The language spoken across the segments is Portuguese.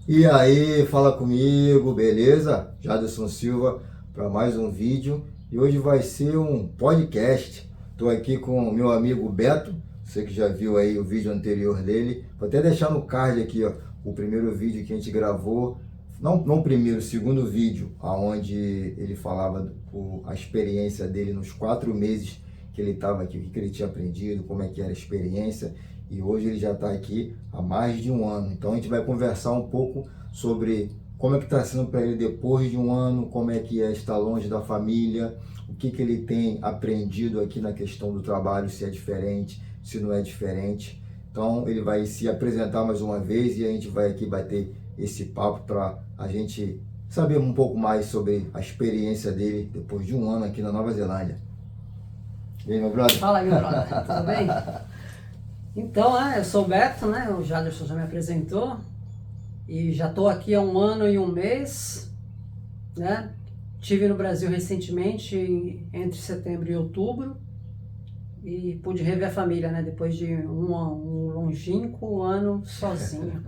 E aí, fala comigo, beleza? Jaderson Silva para mais um vídeo e hoje vai ser um podcast. Estou aqui com o meu amigo Beto, você que já viu aí o vídeo anterior dele. Vou até deixar no card aqui, ó, o primeiro vídeo que a gente gravou, não o primeiro, o segundo vídeo, aonde ele falava a experiência dele nos 4 meses que ele estava aqui, o que ele tinha aprendido, como é que era a experiência. E hoje ele já está aqui há mais de um ano. Então a gente vai conversar um pouco sobre como é que está sendo para ele depois de um ano, como é que é estar longe da família, o que ele tem aprendido aqui na questão do trabalho, se é diferente, se não é diferente. Então ele vai se apresentar mais uma vez e a gente vai aqui bater esse papo para a gente saber um pouco mais sobre a experiência dele depois de um ano aqui na Nova Zelândia. E aí, meu brother? Fala aí, meu brother, tudo bem? Então, eu sou o Beto, né? O Jaderson já me apresentou e já estou aqui há um ano e um mês, né? Estive no Brasil recentemente, entre setembro e outubro, e pude rever a família, né? Depois de um longínquo ano sozinho.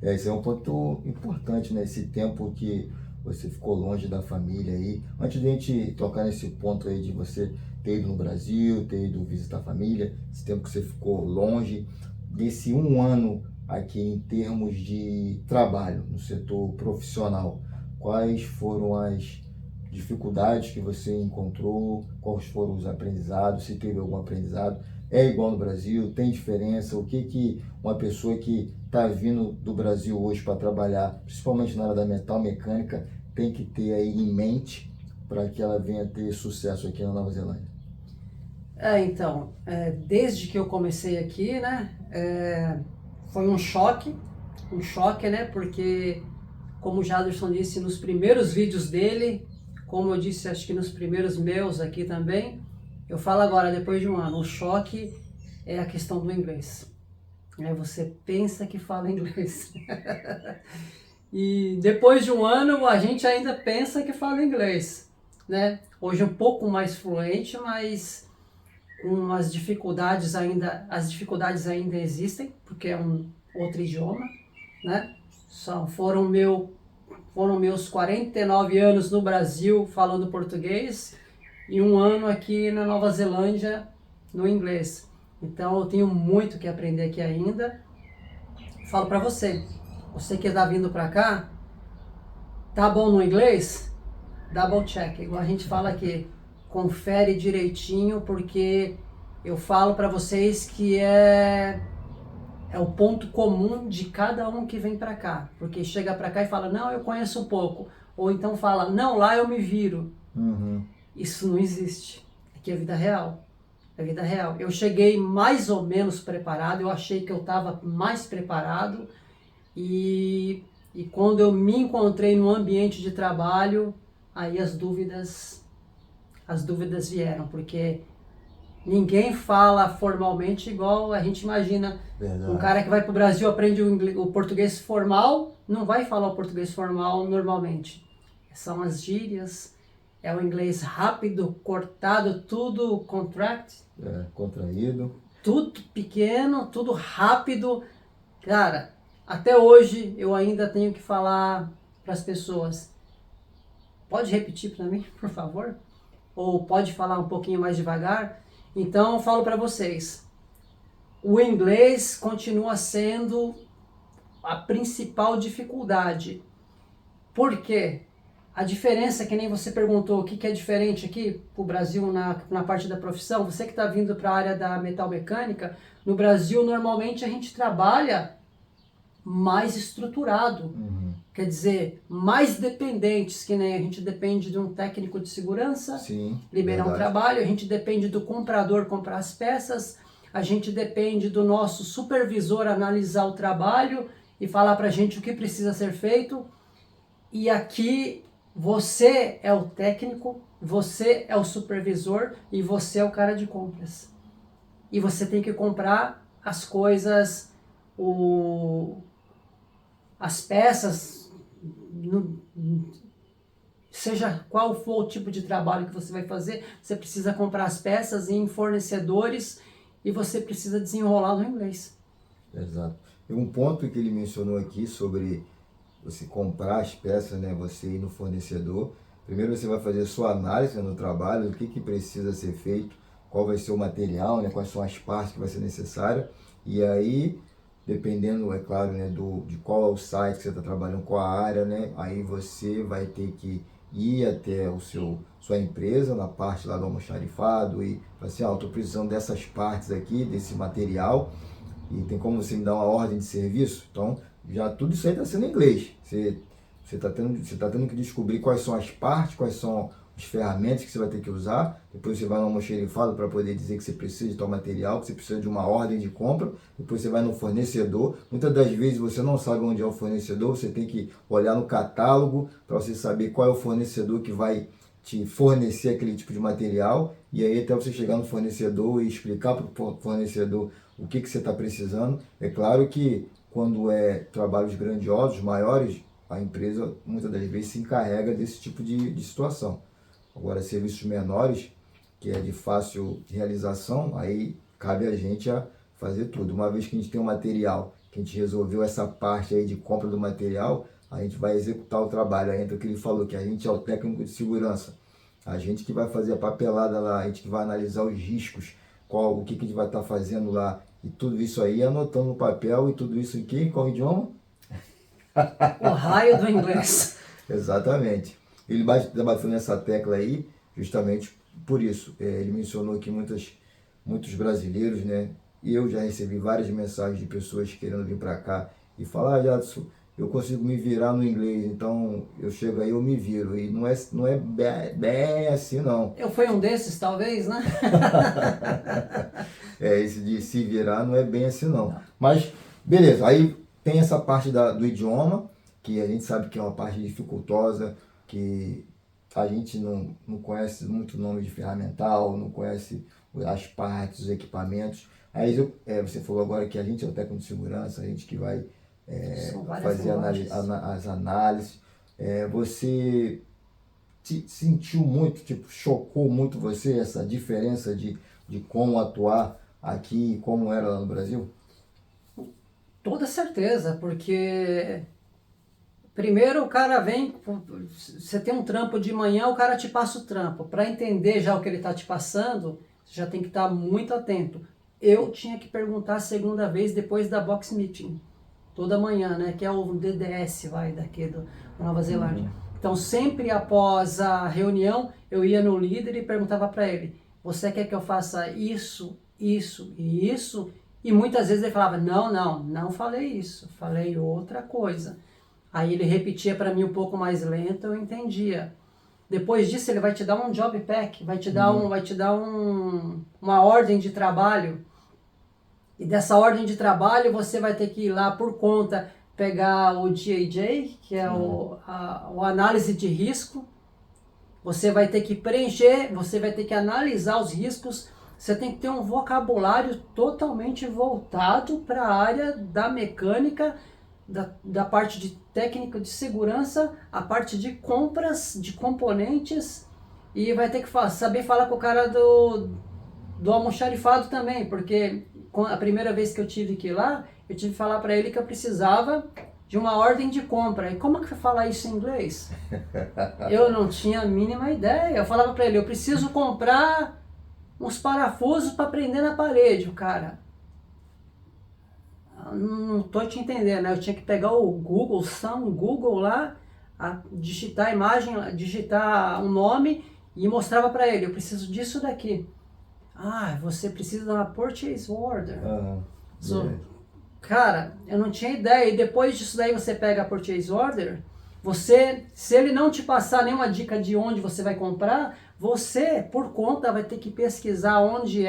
Esse é um ponto importante, né? Esse tempo que você ficou longe da família aí. Antes de a gente tocar nesse ponto aí de você ter ido no Brasil, ter ido visitar a família, esse tempo que você ficou longe, desse um ano aqui em termos de trabalho no setor profissional, quais foram as dificuldades que você encontrou, quais foram os aprendizados, se teve algum aprendizado? É igual no Brasil? Tem diferença? O que uma pessoa que está vindo do Brasil hoje para trabalhar, principalmente na área da metal mecânica, tem que ter aí em mente para que ela venha ter sucesso aqui na Nova Zelândia? Então, desde que eu comecei aqui, né? Foi um choque, né? Porque, como o Jaderson disse nos primeiros vídeos dele, como eu disse, acho que nos primeiros meus aqui também, eu falo agora, depois de um ano, o choque é a questão do inglês. Você pensa que fala inglês. E depois de um ano, a gente ainda pensa que fala inglês, né? Hoje um pouco mais fluente, mas com as dificuldades ainda existem, porque é um outro idioma, né? Foram meus 49 anos no Brasil falando português e um ano aqui na Nova Zelândia no inglês. Então eu tenho muito que aprender aqui ainda. Falo para você que está vindo para cá, tá bom no inglês? Double check, igual a gente fala aqui, confere direitinho, porque eu falo para vocês que é o ponto comum de cada um que vem para cá, porque chega para cá e fala, não, eu conheço um pouco, ou então fala, não, lá eu me viro. Isso não existe, aqui é vida real, é vida real. Eu cheguei mais ou menos preparado, eu achei que eu estava mais preparado, e quando eu me encontrei no ambiente de trabalho, aí as dúvidas vieram, porque ninguém fala formalmente igual a gente imagina. Verdade. Um cara que vai para o Brasil aprende o português formal, não vai falar o português formal normalmente. São as gírias, é o inglês rápido, cortado, tudo Contraído. tudo pequeno, tudo rápido. Cara, até hoje eu ainda tenho que falar para as pessoas, pode repetir para mim, por favor? Ou pode falar um pouquinho mais devagar? Então eu falo para vocês, o inglês continua sendo a principal dificuldade. Por quê? A diferença, que nem você perguntou, o que é diferente aqui para o Brasil na parte da profissão, você que está vindo para a área da metal mecânica, no Brasil normalmente a gente trabalha mais estruturado. Quer dizer, mais dependentes, que nem a gente depende de um técnico de segurança, Sim, liberar um verdade. trabalho, a gente depende do comprador comprar as peças, a gente depende do nosso supervisor analisar o trabalho e falar pra gente o que precisa ser feito. E aqui você é o técnico, você é o supervisor e você é o cara de compras. E você tem que comprar as coisas, as peças, seja qual for o tipo de trabalho que você vai fazer, você precisa comprar as peças em fornecedores e você precisa desenrolar no inglês. Exato. E um ponto que ele mencionou aqui sobre você comprar as peças, né? Você ir no fornecedor. Primeiro você vai fazer a sua análise, né, no trabalho, o que que precisa ser feito, qual vai ser o material, né? Quais são as partes que vai ser necessária. E aí, dependendo, é claro, né, de qual é o site que você está trabalhando, qual a área, né? Aí você vai ter que ir até sua empresa, na parte lá do almoxarifado e falar assim, ah, eu estou precisando dessas partes aqui, desse material, e tem como você me dar uma ordem de serviço? Então, já tudo isso aí está sendo em inglês. Você tá tendo que descobrir quais são as partes, quais são as ferramentas que você vai ter que usar. Depois você vai no almoxarifado para poder dizer que você precisa de tal material, que você precisa de uma ordem de compra. Depois você vai no fornecedor. Muitas das vezes você não sabe onde é o fornecedor, você tem que olhar no catálogo para você saber qual é o fornecedor que vai te fornecer aquele tipo de material. E aí até você chegar no fornecedor e explicar para o fornecedor o que você está precisando. É claro que quando é trabalhos grandiosos, maiores, a empresa muitas das vezes se encarrega desse tipo de situação. Agora, serviços menores, que é de fácil realização, aí cabe a gente a fazer tudo. Uma vez que a gente tem um material, que a gente resolveu essa parte aí de compra do material, a gente vai executar o trabalho. Aí entra o que ele falou, que a gente é o técnico de segurança. A gente que vai fazer a papelada lá, a gente que vai analisar os riscos, o que a gente vai estar fazendo lá, e tudo isso aí anotando no papel, e tudo isso aqui em qual idioma? O raio do inglês. Exatamente. Ele bateu nessa tecla aí justamente por isso. Ele mencionou que muitos brasileiros, né? E eu já recebi várias mensagens de pessoas querendo vir para cá e falar, ah, Jadson, eu consigo me virar no inglês, então eu chego aí, eu me viro. E não é bem assim, não. Eu fui um desses, talvez, né? Esse de se virar não é bem assim, não. Mas, beleza, aí tem essa parte do idioma, que a gente sabe que é uma parte dificultosa, que a gente não conhece muito o nome de ferramental, não conhece as partes, os equipamentos. Aí você falou agora que a gente é o técnico de segurança, a gente que vai fazer as análises. Você sentiu muito, tipo, chocou muito você essa diferença de como atuar aqui e como era lá no Brasil? Toda certeza, porque primeiro o cara vem, você tem um trampo de manhã, o cara te passa o trampo. Para entender já o que ele está te passando, você já tem que estar muito atento. Eu tinha que perguntar a segunda vez depois da box meeting, toda manhã, né? Que é o DDS, daqui da Nova Zelândia. Então sempre após a reunião, eu ia no líder e perguntava para ele, você quer que eu faça isso, isso e isso? E muitas vezes ele falava, não falei isso, falei outra coisa. Aí ele repetia para mim um pouco mais lento, eu entendia. Depois disso ele vai te dar um job pack, vai te dar uma ordem de trabalho. E dessa ordem de trabalho você vai ter que ir lá por conta, pegar o GAJ, que é o análise de risco. Você vai ter que preencher, você vai ter que analisar os riscos. Você tem que ter um vocabulário totalmente voltado para a área da mecânica, da parte de técnica de segurança, a parte de compras, de componentes, e vai ter que saber falar com o cara do almoxarifado também, porque a primeira vez que eu tive que ir lá, eu tive que falar para ele que eu precisava de uma ordem de compra. E como que eu falar isso em inglês? Eu não tinha a mínima ideia. Eu falava para ele, eu preciso comprar uns parafusos para prender na parede. O cara, não tô te entendendo, né? Eu tinha que pegar o Google lá, digitar a imagem, digitar um nome e mostrava para ele, eu preciso disso daqui. Ah, você precisa de uma purchase order. Cara, eu não tinha ideia. E depois disso daí você pega a purchase order, se ele não te passar nenhuma dica de onde você vai comprar, você, por conta, vai ter que pesquisar onde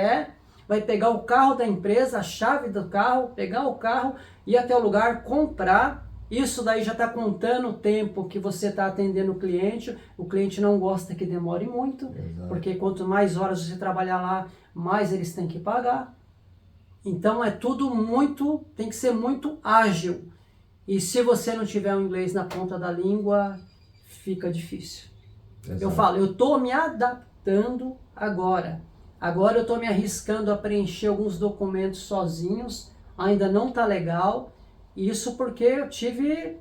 vai pegar o carro da empresa, a chave do carro, pegar o carro, ir até o lugar, comprar. Isso daí já está contando o tempo que você está atendendo o cliente não gosta que demore muito, porque quanto mais horas você trabalhar lá, mais eles têm que pagar. Então é tudo tem que ser muito ágil. E se você não tiver o inglês na ponta da língua, fica difícil. Exato. Eu falo, eu estou me adaptando agora. Agora eu estou me arriscando a preencher alguns documentos sozinhos. ainda não está legal. Isso porque eu tive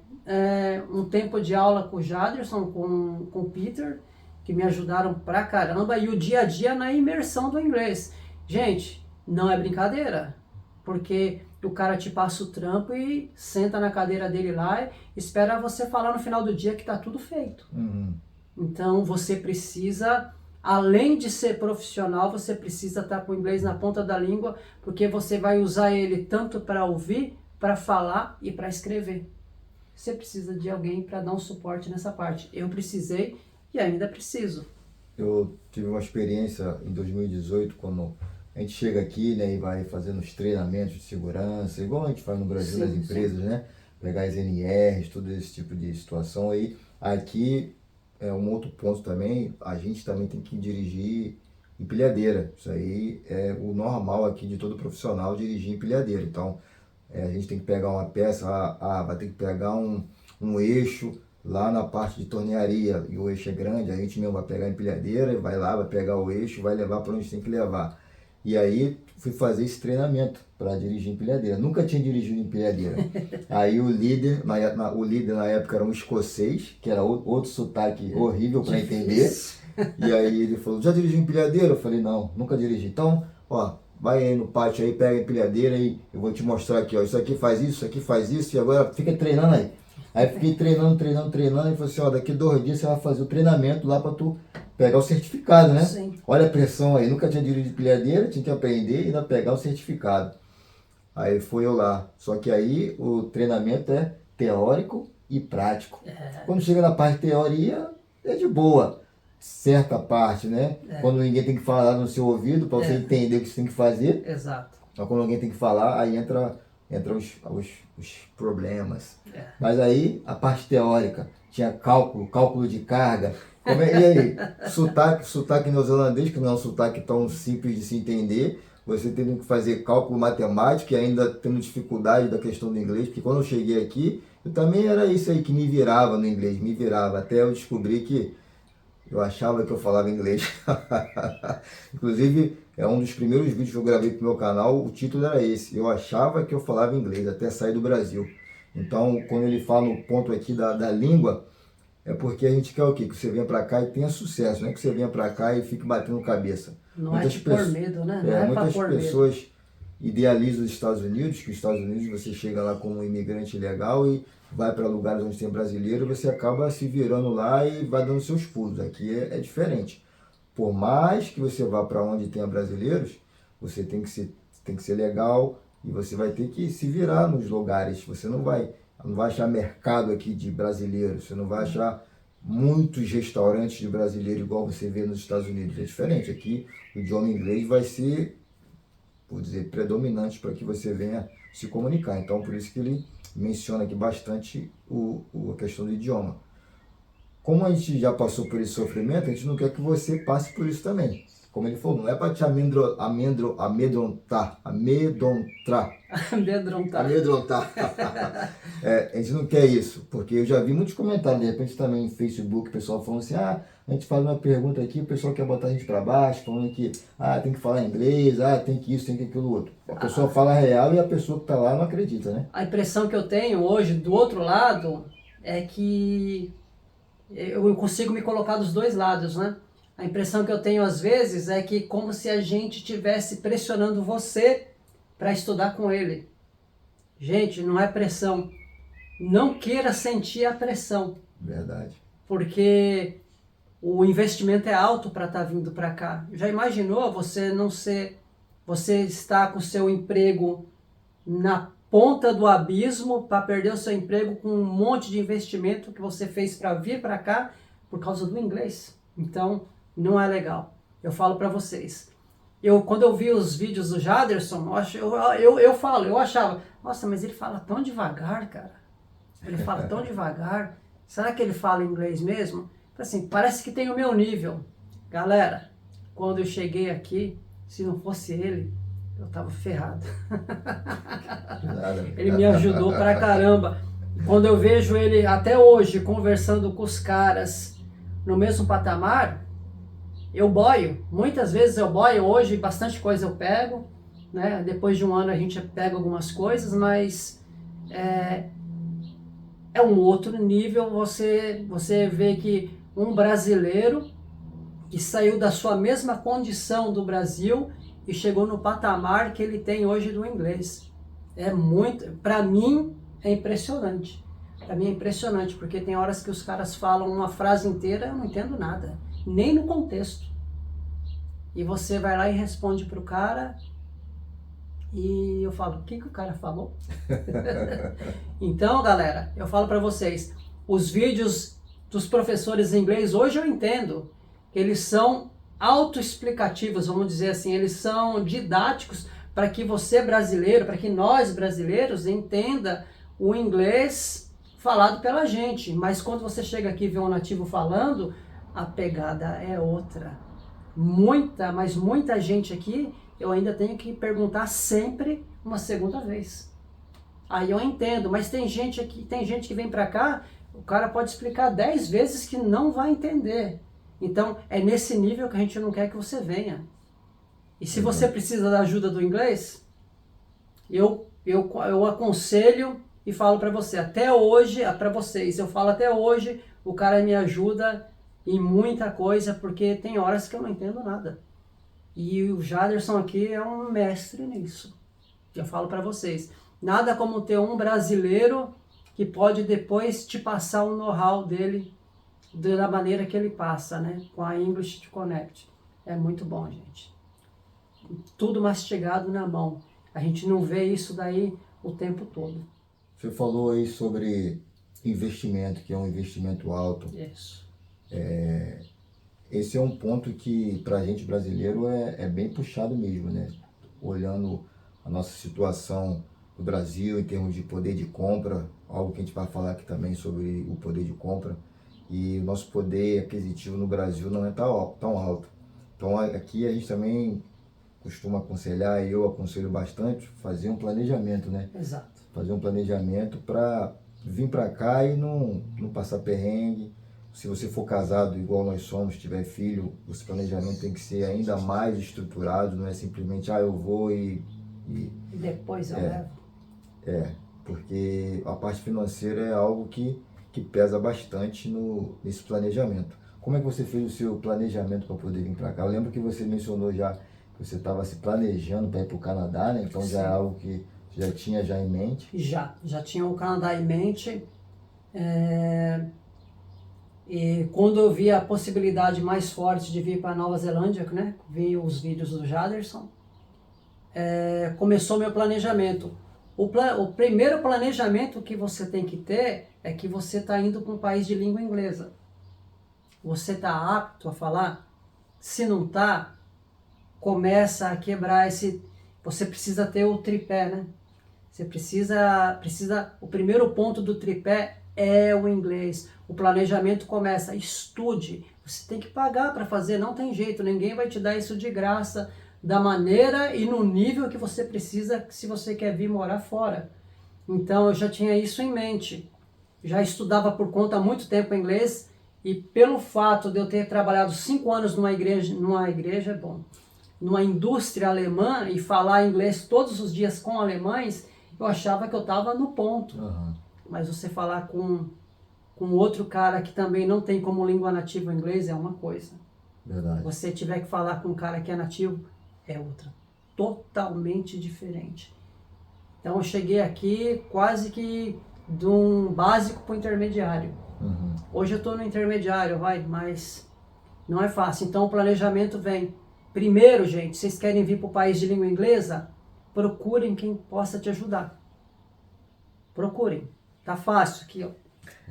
um tempo de aula com o Jaderson, com o Peter, que me ajudaram pra caramba, e o dia a dia na imersão do inglês. Gente, não é brincadeira, porque o cara te passa o trampo e senta na cadeira dele lá e espera você falar no final do dia que tá tudo feito. Uhum. Então você precisa, além de ser profissional, você precisa estar com o inglês na ponta da língua, porque você vai usar ele tanto para ouvir, para falar e para escrever. Você precisa de alguém para dar um suporte nessa parte. Eu precisei e ainda preciso. Eu tive uma experiência em 2018, quando a gente chega aqui, né, e vai fazendo os treinamentos de segurança, igual a gente faz no Brasil nas empresas, né? Pegar as NRs, todo esse tipo de situação aí. Aqui é um outro ponto também, a gente também tem que dirigir empilhadeira. Isso aí é o normal aqui de todo profissional, dirigir empilhadeira. Então, a gente tem que pegar uma peça, vai ter que pegar um eixo lá na parte de tornearia, e o eixo é grande, a gente mesmo vai pegar a empilhadeira, vai lá, vai pegar o eixo, vai levar para onde tem que levar. E aí fui fazer esse treinamento para dirigir empilhadeira. Nunca tinha dirigido empilhadeira. Aí o líder na época era um escocês, que era outro sotaque horrível para entender. E aí ele falou, já dirigiu empilhadeira? Eu falei, não, nunca dirigi. Então, ó, vai aí no pátio aí, pega a empilhadeira e eu vou te mostrar aqui, ó, isso aqui faz isso, e agora fica treinando aí. Aí fiquei treinando, e falei assim, ó, daqui 2 dias você vai fazer o treinamento lá pra tu pegar o certificado, né? Sim. Olha a pressão aí, nunca tinha dirigido empilhadeira, tinha que aprender e ainda pegar o certificado. Aí fui eu lá, só que aí o treinamento é teórico e prático. Quando chega na parte de teoria, é de boa. Certa parte, né? Quando ninguém tem que falar no seu ouvido para você entender o que você tem que fazer. Exato. Então, quando alguém tem que falar, aí entra os problemas. Mas aí, a parte teórica, tinha cálculo de carga. E aí, sotaque neozelandês, que não é um sotaque tão simples de se entender, você tendo que fazer cálculo matemático e ainda tendo dificuldade da questão do inglês, porque quando eu cheguei aqui, eu também era isso aí que me virava no inglês, até eu descobri que eu achava que eu falava inglês. Inclusive, é um dos primeiros vídeos que eu gravei pro meu canal, o título era esse. Eu achava que eu falava inglês, até sair do Brasil. Então, quando ele fala no ponto aqui da língua, é porque a gente quer o quê? Que você venha pra cá e tenha sucesso. Não é que você venha pra cá e fique batendo cabeça. Não é de pôr medo, né? Não é muitas pra pôr pessoas idealizam os Estados Unidos, que os Estados Unidos você chega lá como um imigrante legal e vai para lugares onde tem brasileiro, você acaba se virando lá e vai dando seus pulos. Aqui é diferente. Por mais que você vá para onde tenha brasileiros, você tem que ser legal e você vai ter que se virar nos lugares. Você não vai achar mercado aqui de brasileiros, você não vai achar muitos restaurantes de brasileiro igual você vê nos Estados Unidos. É diferente. Aqui o idioma inglês vai ser, vou dizer, predominante para que você venha se comunicar. Então, por isso que ele menciona aqui bastante a questão do idioma. Como a gente já passou por esse sofrimento, a gente não quer que você passe por isso também. Como ele falou, não é para te amedrontar. A gente não quer isso, porque eu já vi muitos comentários, de repente também no Facebook, o pessoal falando assim, a gente faz uma pergunta aqui, o pessoal quer botar a gente para baixo, falando que tem que falar inglês, tem que isso, tem que aquilo outro. A pessoa fala real e a pessoa que está lá não acredita, né? A impressão que eu tenho hoje, do outro lado, é que eu consigo me colocar dos dois lados, né? A impressão que eu tenho às vezes é que como se a gente estivesse pressionando você para estudar com ele. Gente, não é pressão. Não queira sentir a pressão. Verdade. Porque o investimento é alto para estar vindo para cá. Já imaginou você está com o seu emprego na ponta do abismo para perder o seu emprego com um monte de investimento que você fez para vir para cá por causa do inglês. Então, não é legal. Eu falo para vocês. Quando eu vi os vídeos do Jaderson, eu achava, nossa, mas ele fala tão devagar, cara. Ele fala tão devagar. Será que ele fala inglês mesmo? Assim, parece que tem o meu nível. Galera, quando eu cheguei aqui, se não fosse ele, eu tava ferrado. Ele me ajudou pra caramba. Quando eu vejo ele até hoje conversando com os caras no mesmo patamar, eu boio. Muitas vezes eu boio. Hoje bastante coisa eu pego, né? Depois de um ano a gente pega algumas coisas, mas é um outro nível. Você vê que um brasileiro que saiu da sua mesma condição do Brasil e chegou no patamar que ele tem hoje do inglês. É muito, para mim é impressionante. Para mim é impressionante, porque tem horas que os caras falam uma frase inteira, eu não entendo nada, nem no contexto. E você vai lá e responde pro cara, e eu falo, o que o cara falou? Então, galera, eu falo para vocês, os vídeos dos professores em inglês, hoje eu entendo que eles são autoexplicativos, vamos dizer assim, eles são didáticos para que você brasileiro, para que nós brasileiros entenda o inglês falado pela gente. Mas quando você chega aqui e vê um nativo falando, a pegada é outra. Mas muita gente aqui, eu ainda tenho que perguntar sempre uma segunda vez. Aí eu entendo, mas tem gente que vem para cá, o cara pode explicar 10 vezes que não vai entender. Então, é nesse nível que a gente não quer que você venha. E se você precisa da ajuda do inglês, eu aconselho e falo para você, até hoje, para vocês, eu falo até hoje, o cara me ajuda em muita coisa, porque tem horas que eu não entendo nada. E o Jaderson aqui é um mestre nisso. Eu falo para vocês, nada como ter um brasileiro que pode depois te passar o know-how dele da maneira que ele passa, né? Com a English Connect. É muito bom, gente. Tudo mastigado na mão. A gente não vê isso daí o tempo todo. Você falou aí sobre investimento, que é um investimento alto. Isso. Esse é um ponto que, para a gente brasileiro, é bem puxado mesmo, né? Olhando a nossa situação no Brasil, em termos de poder de compra, algo que a gente vai falar aqui também sobre o poder de compra, e o nosso poder aquisitivo no Brasil não é tão alto. Então, aqui a gente também costuma aconselhar, e eu aconselho bastante, fazer um planejamento, né? Exato. Fazer um planejamento para vir para cá e não passar perrengue. Se você for casado, igual nós somos, tiver filho, esse planejamento tem que ser ainda mais estruturado, não é simplesmente, eu vou e depois eu levo. Porque a parte financeira é algo que pesa bastante nesse planejamento. Como é que você fez o seu planejamento para poder vir para cá? Eu lembro que você mencionou já que você estava se planejando para ir para o Canadá, né? Então já é algo que você já tinha em mente? Já tinha o Canadá em mente. E quando eu vi a possibilidade mais forte de vir para Nova Zelândia, né? Vi os vídeos do Jaderson, começou meu planejamento. O primeiro planejamento que você tem que ter é que você está indo para um país de língua inglesa. Você está apto a falar? Se não está, começa a quebrar esse... Você precisa ter o tripé, né? Você precisa... O primeiro ponto do tripé é o inglês. O planejamento começa, estude. Você tem que pagar para fazer, não tem jeito. Ninguém vai te dar isso de graça, da maneira e no nível que você precisa se você quer vir morar fora. Então eu já tinha isso em mente. Já estudava por conta há muito tempo inglês e pelo fato de eu ter trabalhado 5 anos numa indústria alemã e falar inglês todos os dias com alemães, eu achava que eu estava no ponto. Uhum. Mas você falar com outro cara que também não tem como língua nativa o inglês é uma coisa. Verdade. Você tiver que falar com um cara que é nativo, é outra. Totalmente diferente. Então eu cheguei aqui quase que de um básico para o intermediário. Uhum. Hoje eu estou no intermediário, mas não é fácil. Então o planejamento vem. Primeiro, gente, vocês querem vir para o país de língua inglesa? Procurem quem possa te ajudar. Procurem. Tá fácil aqui, ó.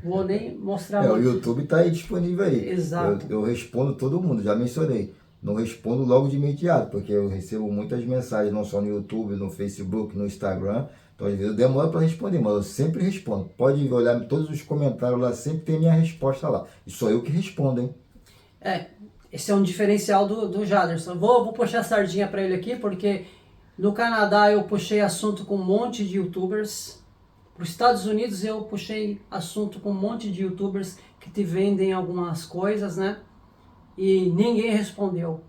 Vou nem mostrar muito. O YouTube tá aí disponível aí. Exato. Eu respondo todo mundo, já mencionei. Não respondo logo de imediato, porque eu recebo muitas mensagens, não só no YouTube, no Facebook, no Instagram. Então, às vezes, eu demoro para responder, mas eu sempre respondo. Pode olhar todos os comentários lá, sempre tem minha resposta lá. E sou eu que respondo, hein? Esse é um diferencial do Jaderson. Vou puxar a sardinha para ele aqui, porque no Canadá eu puxei assunto com um monte de YouTubers. Para os Estados Unidos eu puxei assunto com um monte de YouTubers que te vendem algumas coisas, né? E ninguém respondeu.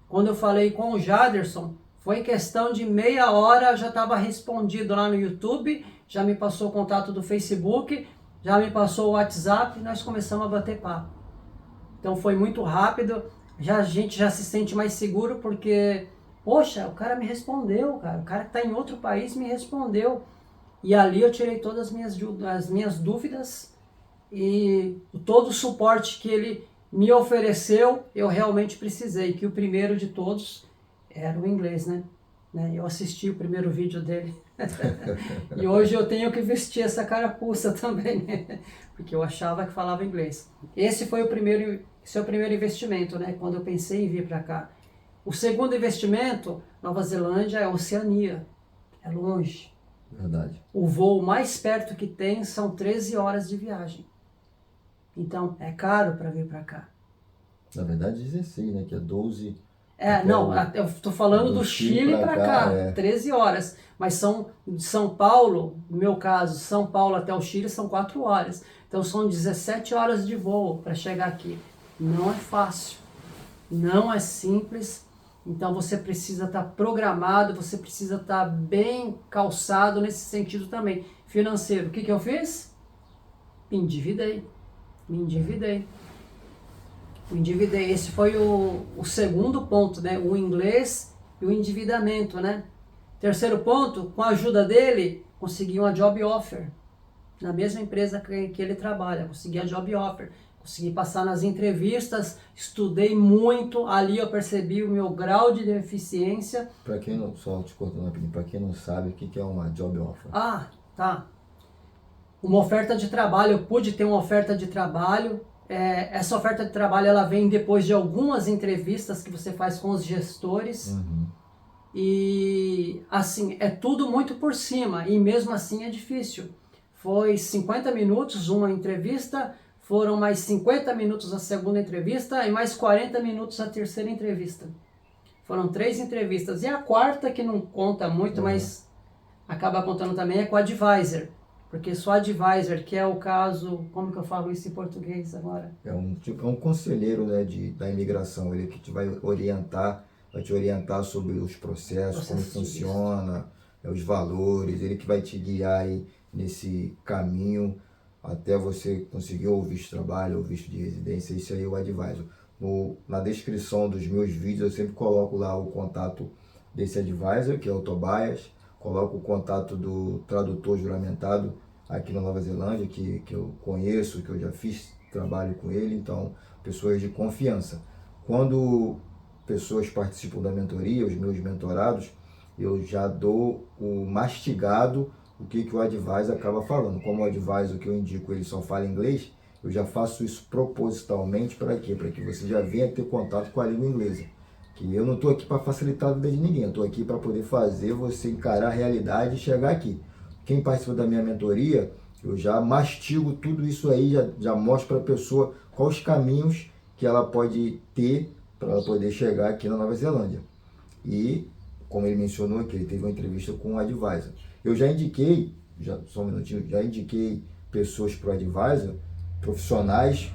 Quando eu falei com o Jaderson, Foi em questão de meia hora, já estava respondido lá no YouTube, já me passou o contato do Facebook, já me passou o WhatsApp e nós começamos a bater papo. Então foi muito rápido, a gente já se sente mais seguro porque, poxa, o cara me respondeu, cara. O cara que está em outro país me respondeu. E ali eu tirei todas as minhas dúvidas e todo o suporte que ele me ofereceu, eu realmente precisei, que o primeiro de todos era o inglês, né? Eu assisti o primeiro vídeo dele. E hoje eu tenho que vestir essa carapuça também, né? Porque eu achava que falava inglês. Esse é o primeiro investimento, né? Quando eu pensei em vir para cá. O segundo investimento, Nova Zelândia, é Oceania. É longe. Verdade. O voo mais perto que tem são 13 horas de viagem. Então, é caro para vir para cá. Na verdade, 16, né? Que é 12. Não, eu estou falando do Chile para cá, 13 horas. Mas são de São Paulo, no meu caso, São Paulo até o Chile são 4 horas. Então são 17 horas de voo para chegar aqui. Não é fácil, não é simples. Então você precisa estar programado, você precisa estar bem calçado nesse sentido também. Financeiro, o que eu fiz? Me endividei. Esse foi o segundo ponto, né? O inglês e o endividamento, né? Terceiro ponto, com a ajuda dele, consegui uma job offer. Na mesma empresa que ele trabalha, consegui a job offer. Consegui passar nas entrevistas, estudei muito, ali eu percebi o meu grau de deficiência. Para quem não, só te cortando rapidinho, para quem não sabe, o que é uma job offer? Ah, tá. Uma oferta de trabalho, eu pude ter uma oferta de trabalho. Essa oferta de trabalho ela vem depois de algumas entrevistas que você faz com os gestores. Uhum. E assim, é tudo muito por cima e mesmo assim é difícil. Foi 50 minutos uma entrevista, foram mais 50 minutos a segunda entrevista e mais 40 minutos a terceira entrevista. Foram 3 entrevistas. E a quarta, que não conta muito, mas acaba contando também, é com o advisor. Porque só advisor, que é o caso, como que eu falo isso em português agora? É um conselheiro, né, da imigração, ele que te vai te orientar sobre os processos, como funciona, os valores, ele que vai te guiar aí nesse caminho até você conseguir o visto de trabalho, ou visto de residência. Isso aí é o advisor. Na descrição dos meus vídeos eu sempre coloco lá o contato desse advisor, que é o Tobias, coloco o contato do tradutor juramentado aqui na Nova Zelândia, que eu conheço, que eu já fiz trabalho com ele, então pessoas de confiança. Quando pessoas participam da mentoria, os meus mentorados, eu já dou o mastigado, o que o advisor acaba falando. Como o advisor que eu indico, ele só fala inglês, eu já faço isso propositalmente para quê? Para que você já venha ter contato com a língua inglesa. Que eu não estou aqui para facilitar a vida de ninguém, eu estou aqui para poder fazer você encarar a realidade e chegar aqui. Quem participa da minha mentoria, eu já mastigo tudo isso aí, já mostro para a pessoa quais os caminhos que ela pode ter para ela poder chegar aqui na Nova Zelândia. E, como ele mencionou aqui, ele teve uma entrevista com um advisor. Eu já indiquei, só um minutinho, já indiquei pessoas para o advisor, profissionais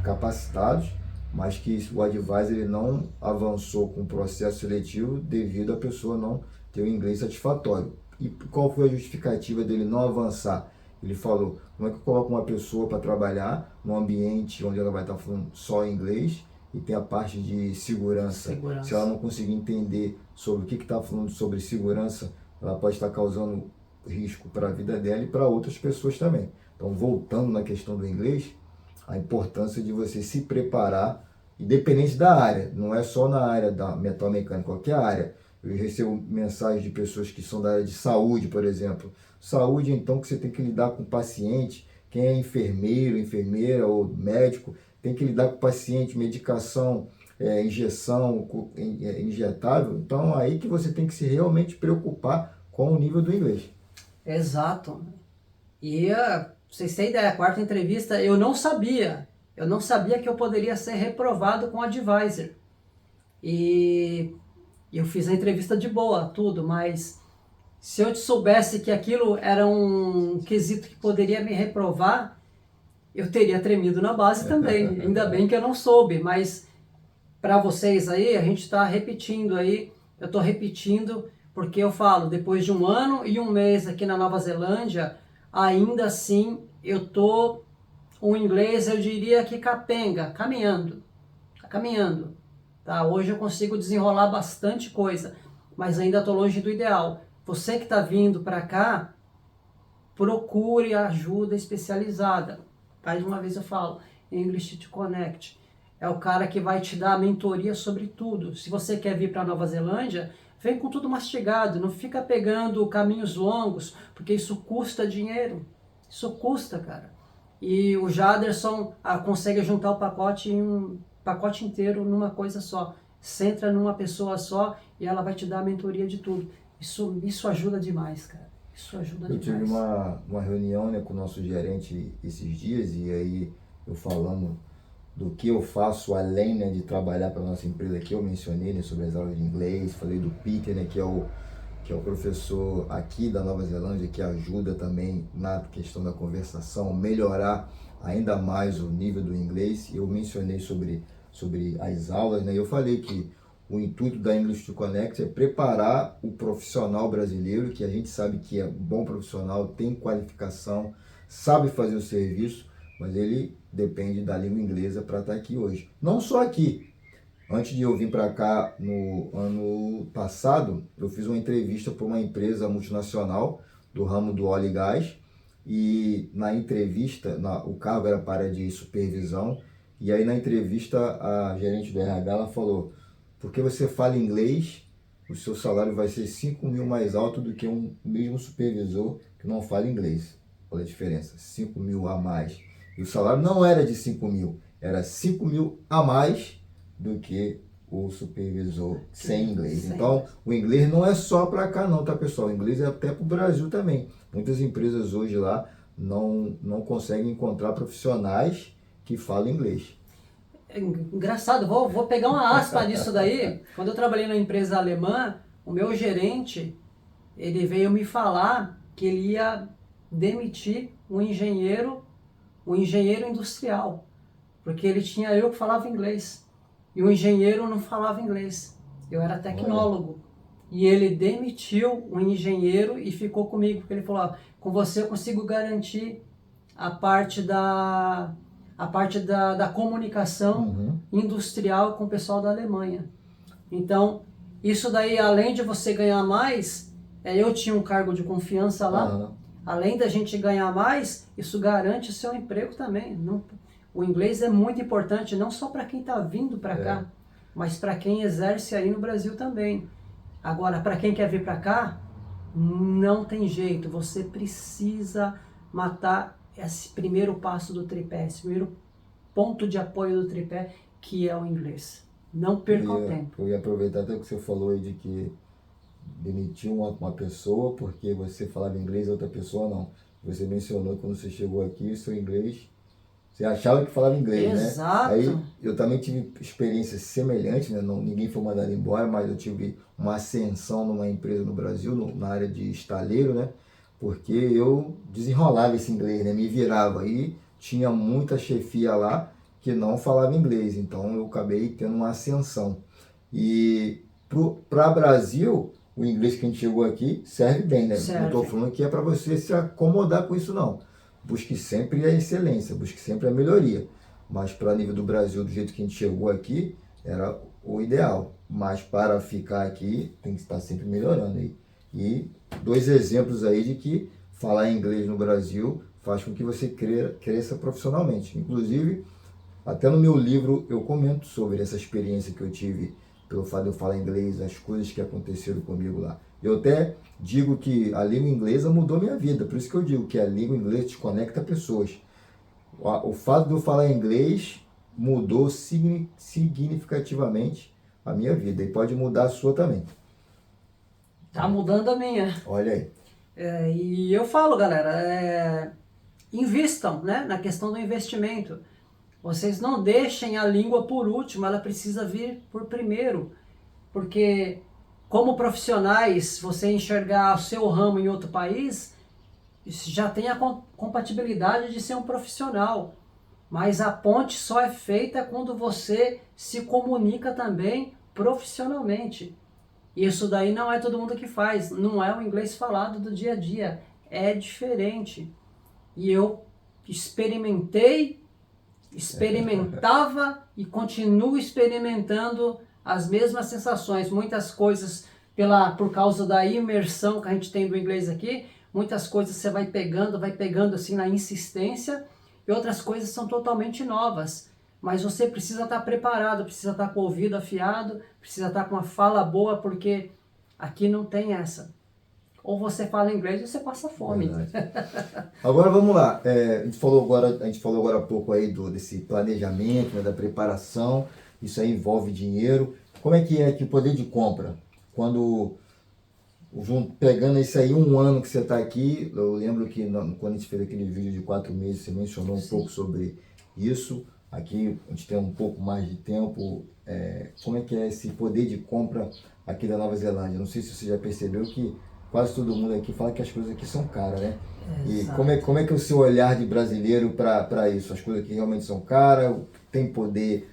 capacitados, mas que o advisor ele não avançou com o processo seletivo devido a pessoa não ter o inglês satisfatório. E qual foi a justificativa dele não avançar? Ele falou, como é que eu coloco uma pessoa para trabalhar num ambiente onde ela vai estar falando só inglês e tem a parte de segurança. Se ela não conseguir entender sobre o que está falando sobre segurança, ela pode estar causando risco para a vida dela e para outras pessoas também. Então, voltando na questão do inglês, a importância de você se preparar, independente da área, não é só na área da metal mecânica, qualquer área. Eu recebo mensagens de pessoas que são da área de saúde, por exemplo. Saúde, então, que você tem que lidar com o paciente, quem é enfermeiro, enfermeira ou médico, tem que lidar com o paciente, medicação, injeção, injetável. Então, aí que você tem que se realmente preocupar com o nível do inglês. Exato. E, vocês têm ideia, a quarta entrevista, eu não sabia que eu poderia ser reprovado com advisor. E eu fiz a entrevista de boa, tudo, mas se eu soubesse que aquilo era um quesito que poderia me reprovar, eu teria tremido na base também. Ainda bem que eu não soube, mas para vocês aí, a gente está repetindo aí eu estou repetindo, porque eu falo, depois de 1 ano e 1 mês aqui na Nova Zelândia, ainda assim eu tô um inglês, eu diria que capenga, caminhando, tá caminhando. Tá? Hoje eu consigo desenrolar bastante coisa, mas ainda estou longe do ideal. Você que está vindo para cá, procure ajuda especializada. Mais uma vez eu falo, English to Connect. É o cara que vai te dar a mentoria sobre tudo. Se você quer vir para Nova Zelândia, vem com tudo mastigado, não fica pegando caminhos longos, porque isso custa dinheiro. Isso custa, cara. E o Jaderson consegue juntar o pacote em um pacote inteiro numa coisa só. Centra numa pessoa só e ela vai te dar a mentoria de tudo. Isso ajuda demais, cara. Isso ajuda Eu demais. tive uma reunião, né, com o nosso gerente esses dias e aí eu falando do que eu faço além, né, de trabalhar para a nossa empresa aqui. Eu mencionei, né, sobre as aulas de inglês, falei do Peter, né, que é o professor aqui da Nova Zelândia, que ajuda também na questão da conversação, melhorar ainda mais o nível do inglês. Eu mencionei sobre as aulas, né? Eu falei que o intuito da English to Connect é preparar o profissional brasileiro, que a gente sabe que é bom profissional, tem qualificação, sabe fazer o serviço, mas ele depende da língua inglesa para estar aqui hoje. Não só aqui. Antes de eu vir para cá no ano passado, eu fiz uma entrevista para uma empresa multinacional do ramo do óleo e gás. E na entrevista, o cargo era para de supervisão. E aí na entrevista a gerente do RH ela falou: porque você fala inglês, o seu salário vai ser 5 mil mais alto do que um mesmo supervisor que não fala inglês. Olha a diferença, 5 mil a mais. E o salário não era de 5 mil, era 5 mil a mais do que o supervisor sem inglês. Então, o inglês não é só para cá não, tá, pessoal? O inglês é até para o Brasil também. Muitas empresas hoje lá não conseguem encontrar profissionais que falam inglês. Engraçado, vou pegar uma aspa disso daí. Quando eu trabalhei na empresa alemã, o meu gerente, ele veio me falar que ele ia demitir um engenheiro industrial, porque ele tinha eu que falava inglês. E o engenheiro não falava inglês. Eu era tecnólogo. E ele demitiu um engenheiro e ficou comigo, porque ele falou: com você eu consigo garantir a parte da comunicação industrial com o pessoal da Alemanha. Então, isso daí, além de você ganhar mais, eu tinha um cargo de confiança lá, além da gente ganhar mais, isso garante o seu emprego também. O inglês é muito importante, não só para quem está vindo para cá, mas para quem exerce aí no Brasil também. Agora, para quem quer vir para cá, não tem jeito, você precisa matar esse primeiro passo do tripé, esse primeiro ponto de apoio do tripé, que é o inglês. Não perca o tempo. Eu ia aproveitar até o que você falou aí de que demitiu uma pessoa porque você falava inglês e outra pessoa não. Você mencionou que quando você chegou aqui, o seu inglês, você achava que falava inglês, Exato. né? Aí eu também tive experiências semelhantes, né? Ninguém foi mandado embora, mas eu tive uma ascensão numa empresa no Brasil, na área de estaleiro, né? Porque eu desenrolava esse inglês, né? Me virava. E tinha muita chefia lá que não falava inglês, então eu acabei tendo uma ascensão. E para Brasil, o inglês que a gente chegou aqui serve bem, né? Serve. Não estou falando que é para você se acomodar com isso, não. Busque sempre a excelência, busque sempre a melhoria. Mas para nível do Brasil, do jeito que a gente chegou aqui, era o ideal. Mas para ficar aqui, tem que estar sempre melhorando. E 2 exemplos aí de que falar inglês no Brasil faz com que você cresça profissionalmente. Inclusive, até no meu livro eu comento sobre essa experiência que eu tive pelo fato de eu falar inglês, as coisas que aconteceram comigo lá. Eu até digo que a língua inglesa mudou minha vida, por isso que eu digo que a língua inglesa te conecta a pessoas. O fato de eu falar inglês mudou significativamente a minha vida e pode mudar a sua também. Tá mudando a minha. Olha aí. E eu falo, galera, invistam, né, na questão do investimento. Vocês não deixem a língua por último, ela precisa vir por primeiro. Porque como profissionais, você enxergar o seu ramo em outro país, já tem a compatibilidade de ser um profissional. Mas a ponte só é feita quando você se comunica também profissionalmente. Isso daí não é todo mundo que faz, não é o inglês falado do dia a dia, é diferente. E eu experimentava e continuo experimentando as mesmas sensações, muitas coisas por causa da imersão que a gente tem do inglês aqui, muitas coisas você vai pegando assim na insistência, e outras coisas são totalmente novas. Mas você precisa estar preparado, precisa estar com o ouvido afiado, precisa estar com a fala boa, porque aqui não tem essa. Ou você fala inglês ou você passa fome. Agora vamos lá, a gente falou agora há pouco aí desse planejamento, né, da preparação, isso aí envolve dinheiro. Como é que o poder de compra? Pegando isso aí, um ano que você está aqui, eu lembro que quando a gente fez aquele vídeo de 4 meses, você mencionou um pouco sobre isso. Aqui a gente tem um pouco mais de tempo. Como é que é esse poder de compra aqui da Nova Zelândia? Não sei se você já percebeu que quase todo mundo aqui fala que as coisas aqui são caras, né? E como é que é o seu olhar de brasileiro para isso? As coisas aqui realmente são caras? Tem poder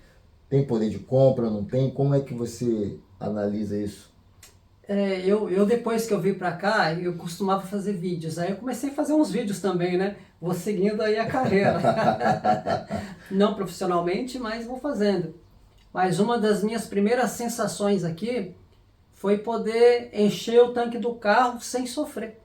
de compra, não tem? Como é que você analisa isso? Eu depois que eu vim pra cá, eu costumava fazer vídeos. Aí eu comecei a fazer uns vídeos também, né? Vou seguindo aí a carreira. Não profissionalmente, mas vou fazendo. Mas uma das minhas primeiras sensações aqui foi poder encher o tanque do carro sem sofrer.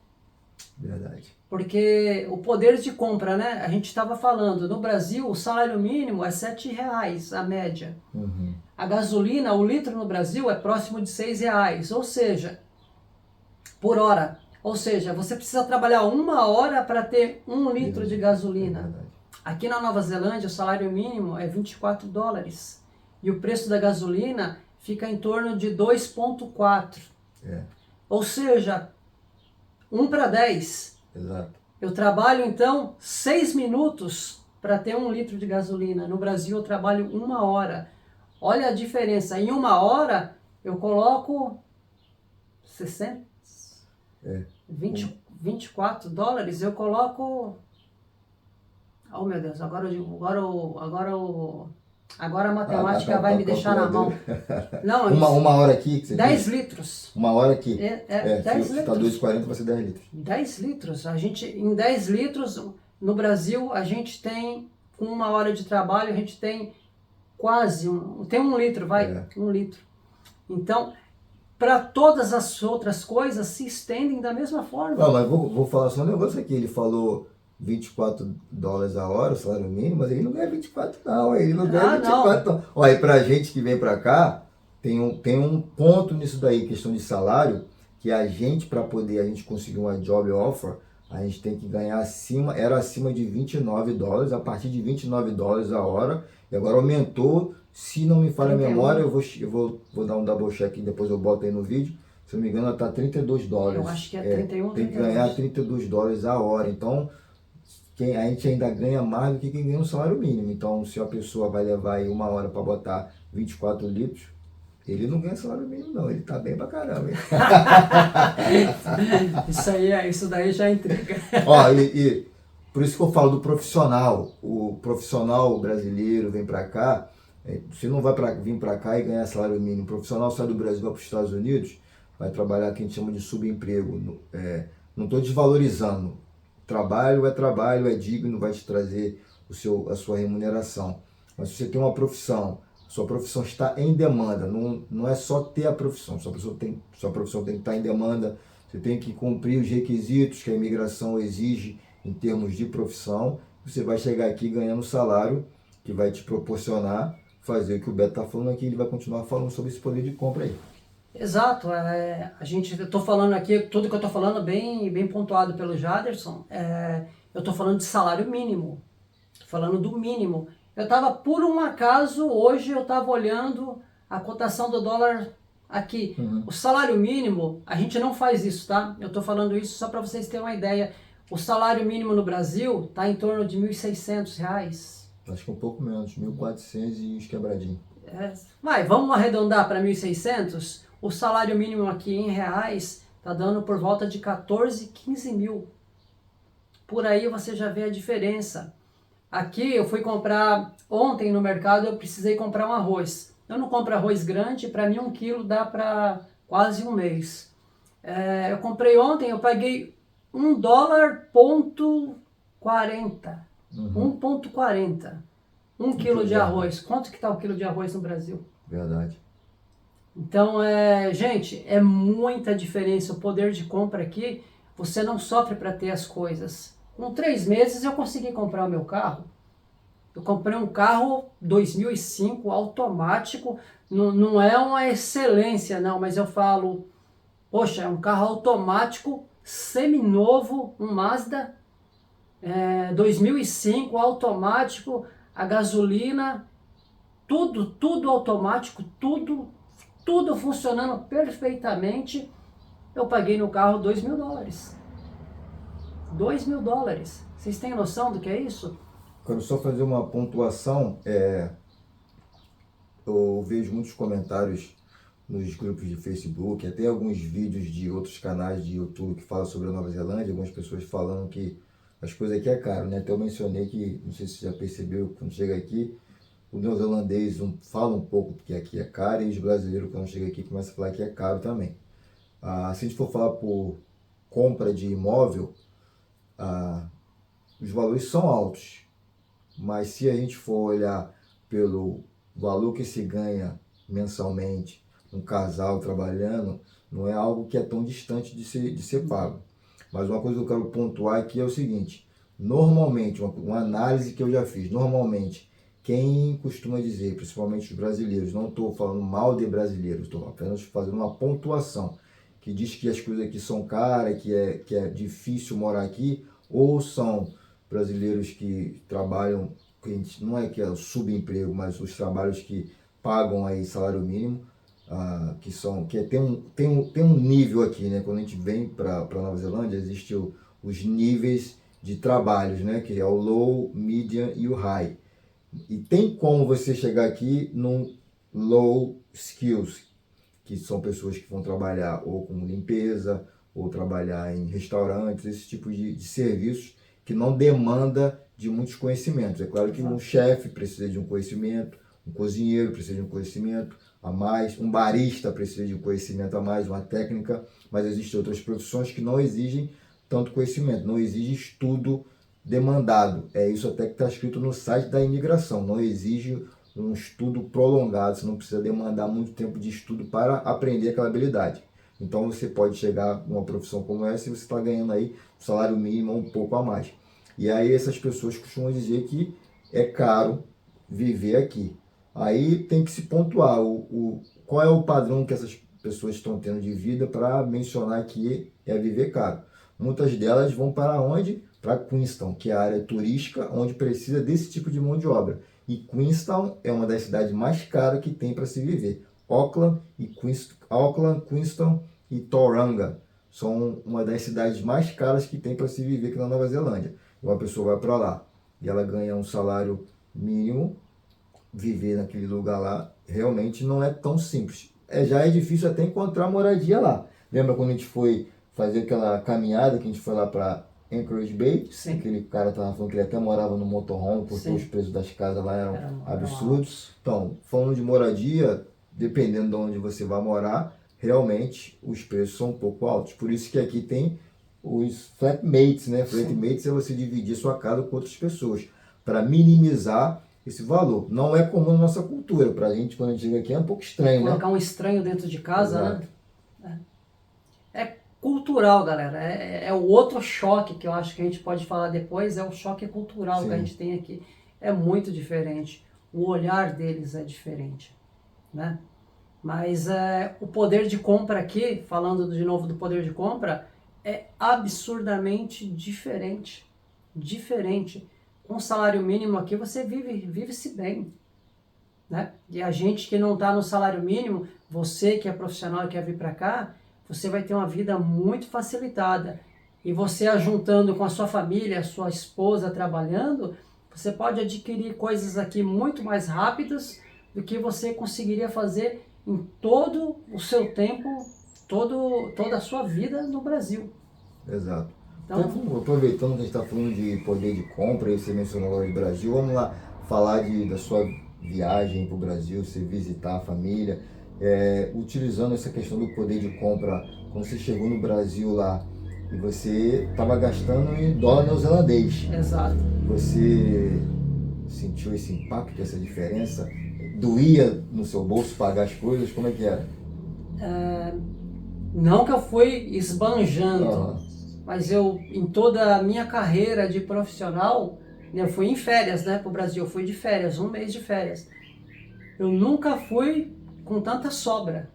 Verdade. Porque o poder de compra, né? A gente estava falando, no Brasil o salário mínimo é R$7 a média. Uhum. A gasolina, o litro no Brasil é próximo de R$6, ou seja, por hora. Ou seja, você precisa trabalhar 1 hora para ter 1 litro de gasolina. Aqui na Nova Zelândia o salário mínimo é $24. E o preço da gasolina fica em torno de 2,4. Ou seja, 1 para 10. Exato. Eu trabalho então 6 minutos para ter 1 litro de gasolina. No Brasil eu trabalho 1 hora. Olha a diferença. Em 1 hora eu coloco 60, 24 dólares. Eu coloco. Oh meu Deus, agora a matemática vai me deixar na mão. Não, uma hora aqui que você 10 disse? litros. 1 hora aqui. 10 se litros. está 2,40 vai ser 10 litros. 10 litros. Em 10 litros, no Brasil, a gente tem, com 1 hora de trabalho, a gente tem quase, tem 1 litro, vai, 1 litro. Então, para todas as outras coisas, se estendem da mesma forma. Não, mas vou falar só um negócio aqui. Ele falou $24 a hora, o salário mínimo, mas ele não ganha 24 não, ele não ganha 24 não. Olha, e pra gente que vem pra cá, tem um ponto nisso daí, questão de salário, que a gente, para poder a gente conseguir uma job offer, a gente tem que ganhar acima de $29, a partir de $29 a hora, e agora aumentou, se não me falha a memória, eu vou dar um double check e depois eu boto aí no vídeo, se não me engano, ela tá $32. Eu acho que é 31, tem que ganhar $32 a hora, então a gente ainda ganha mais do que quem ganha um salário mínimo. Então, se a pessoa vai levar aí 1 hora para botar 24 litros, ele não ganha salário mínimo não, ele tá bem pra caramba. Isso daí já intriga. Ó, e por isso que eu falo do profissional. O profissional brasileiro vem pra cá, você não vai vir pra cá e ganhar salário mínimo. O profissional sai do Brasil, vai para os Estados Unidos, vai trabalhar o que a gente chama de subemprego. Não estou desvalorizando. Trabalho, é digno, vai te trazer a sua remuneração. Mas se você tem uma profissão, sua profissão está em demanda, não é só ter a profissão, sua profissão tem que estar em demanda, você tem que cumprir os requisitos que a imigração exige em termos de profissão, você vai chegar aqui ganhando um salário que vai te proporcionar fazer o que o Beto está falando aqui, ele vai continuar falando sobre esse poder de compra aí. Exato, eu estou falando aqui, tudo que eu estou falando bem pontuado pelo Jaderson, eu estou falando de salário mínimo, estou falando do mínimo. Eu estava, por um acaso, hoje eu estava olhando a cotação do dólar aqui. O salário mínimo, a gente não faz isso, tá? Eu estou falando isso só para vocês terem uma ideia. O salário mínimo no Brasil está em torno de R$1.600. Acho que um pouco menos, 1.400 e uns quebradinhos. Vamos arredondar para 1.600? O salário mínimo aqui em reais está dando por volta de 14, 15 mil. Por aí você já vê a diferença. Aqui eu fui comprar, ontem no mercado eu precisei comprar um arroz. Eu não compro arroz grande, para mim 1 quilo dá para quase um mês. Eu comprei ontem, eu paguei $1,40. 1,40. 1 quilo de arroz. Quanto que está o quilo de arroz no Brasil? Verdade. Então, gente, é muita diferença. O poder de compra aqui, você não sofre para ter as coisas. Com 3 meses eu consegui comprar o meu carro. Eu comprei um carro 2005 automático. Não é uma excelência, não, mas eu falo, poxa, é um carro automático, seminovo, um Mazda 2005 automático, a gasolina, tudo automático, tudo funcionando perfeitamente. Eu paguei no carro $2.000. $2.000. Vocês têm noção do que é isso? Quero só fazer uma pontuação. Eu vejo muitos comentários nos grupos de Facebook, até alguns vídeos de outros canais de YouTube que falam sobre a Nova Zelândia, algumas pessoas falando que as coisas aqui é caro, né? Até eu mencionei que, não sei se você já percebeu, quando chega aqui, o neozelandês fala um pouco que aqui é caro, e os brasileiros, quando chegam aqui, começam a falar que é caro também. Se a gente for falar por compra de imóvel, os valores são altos, mas se a gente for olhar pelo valor que se ganha mensalmente, um casal trabalhando, não é algo que é tão distante de ser pago. Mas uma coisa que eu quero pontuar aqui é o seguinte: normalmente, uma análise que eu já fiz, normalmente, quem costuma dizer, principalmente os brasileiros, não estou falando mal de brasileiros, estou apenas fazendo uma pontuação, que diz que as coisas aqui são caras, que é difícil morar aqui, ou são brasileiros que trabalham, não é que é o subemprego, mas os trabalhos que pagam aí salário mínimo, tem um nível aqui, né? Quando a gente vem para Nova Zelândia, existem os níveis de trabalhos, né? Que é o low, medium e o high. E tem como você chegar aqui num low skills, que são pessoas que vão trabalhar ou com limpeza, ou trabalhar em restaurantes, esse tipo de serviços que não demanda de muitos conhecimentos. É claro que um chefe precisa de um conhecimento, um cozinheiro precisa de um conhecimento a mais, um barista precisa de um conhecimento a mais, uma técnica, mas existem outras profissões que não exigem tanto conhecimento, não exige estudo demandado. É isso até que está escrito no site da imigração, não exige um estudo prolongado, você não precisa demandar muito tempo de estudo para aprender aquela habilidade. Então você pode chegar numa profissão como essa e você está ganhando aí um salário mínimo um pouco a mais. E aí essas pessoas costumam dizer que é caro viver aqui. Aí tem que se pontuar qual é o padrão que essas pessoas estão tendo de vida para mencionar que é viver caro. Muitas delas vão para onde? Para Queenstown, que é a área turística onde precisa desse tipo de mão de obra. E Queenstown é uma das cidades mais caras que tem para se viver. Auckland, Queenstown e Tauranga são uma das cidades mais caras que tem para se viver aqui na Nova Zelândia. Uma pessoa vai para lá e ela ganha um salário mínimo, viver naquele lugar lá realmente não é tão simples. Já é difícil até encontrar moradia lá. Lembra quando a gente foi fazer aquela caminhada que a gente foi lá para Anchorage Bay? Sim. Aquele cara estava falando que ele até morava no motorhome porque Sim. os preços das casas lá eram absurdos. Então, falando de moradia, dependendo de onde você vai morar, realmente os preços são um pouco altos. Por isso que aqui tem os flatmates, né? Flatmates é você dividir sua casa com outras pessoas, para minimizar esse valor. Não é comum na nossa cultura. Pra gente, quando a gente chega aqui, é um pouco estranho, né? Colocar um estranho dentro de casa, Exato. né? É cultural, galera. É o outro choque que eu acho que a gente pode falar depois, é o choque cultural Sim. que a gente tem aqui. É muito diferente. O olhar deles é diferente, né? Mas o poder de compra aqui, falando de novo do poder de compra, é absurdamente diferente. Diferente. Com salário mínimo aqui você vive-se bem, né? E a gente que não está no salário mínimo, você que é profissional e quer vir para cá, você vai ter uma vida muito facilitada. E você ajuntando com a sua família, a sua esposa trabalhando, você pode adquirir coisas aqui muito mais rápidas do que você conseguiria fazer em todo o seu tempo, toda a sua vida no Brasil. Exato. Então, Aproveitando que a gente está falando de poder de compra, e você mencionou agora de Brasil, vamos lá falar da sua viagem para o Brasil, você visitar a família. utilizando essa questão do poder de compra, quando você chegou no Brasil lá e você estava gastando em dólar neozelandês, Exato. você sentiu esse impacto, essa diferença? Doía no seu bolso pagar as coisas? Como é que era? Não que eu fui esbanjando, Aham. mas eu, em toda a minha carreira de profissional, né, eu fui em férias, né, pro Brasil, eu fui de férias, um mês de férias. Eu nunca fui com tanta sobra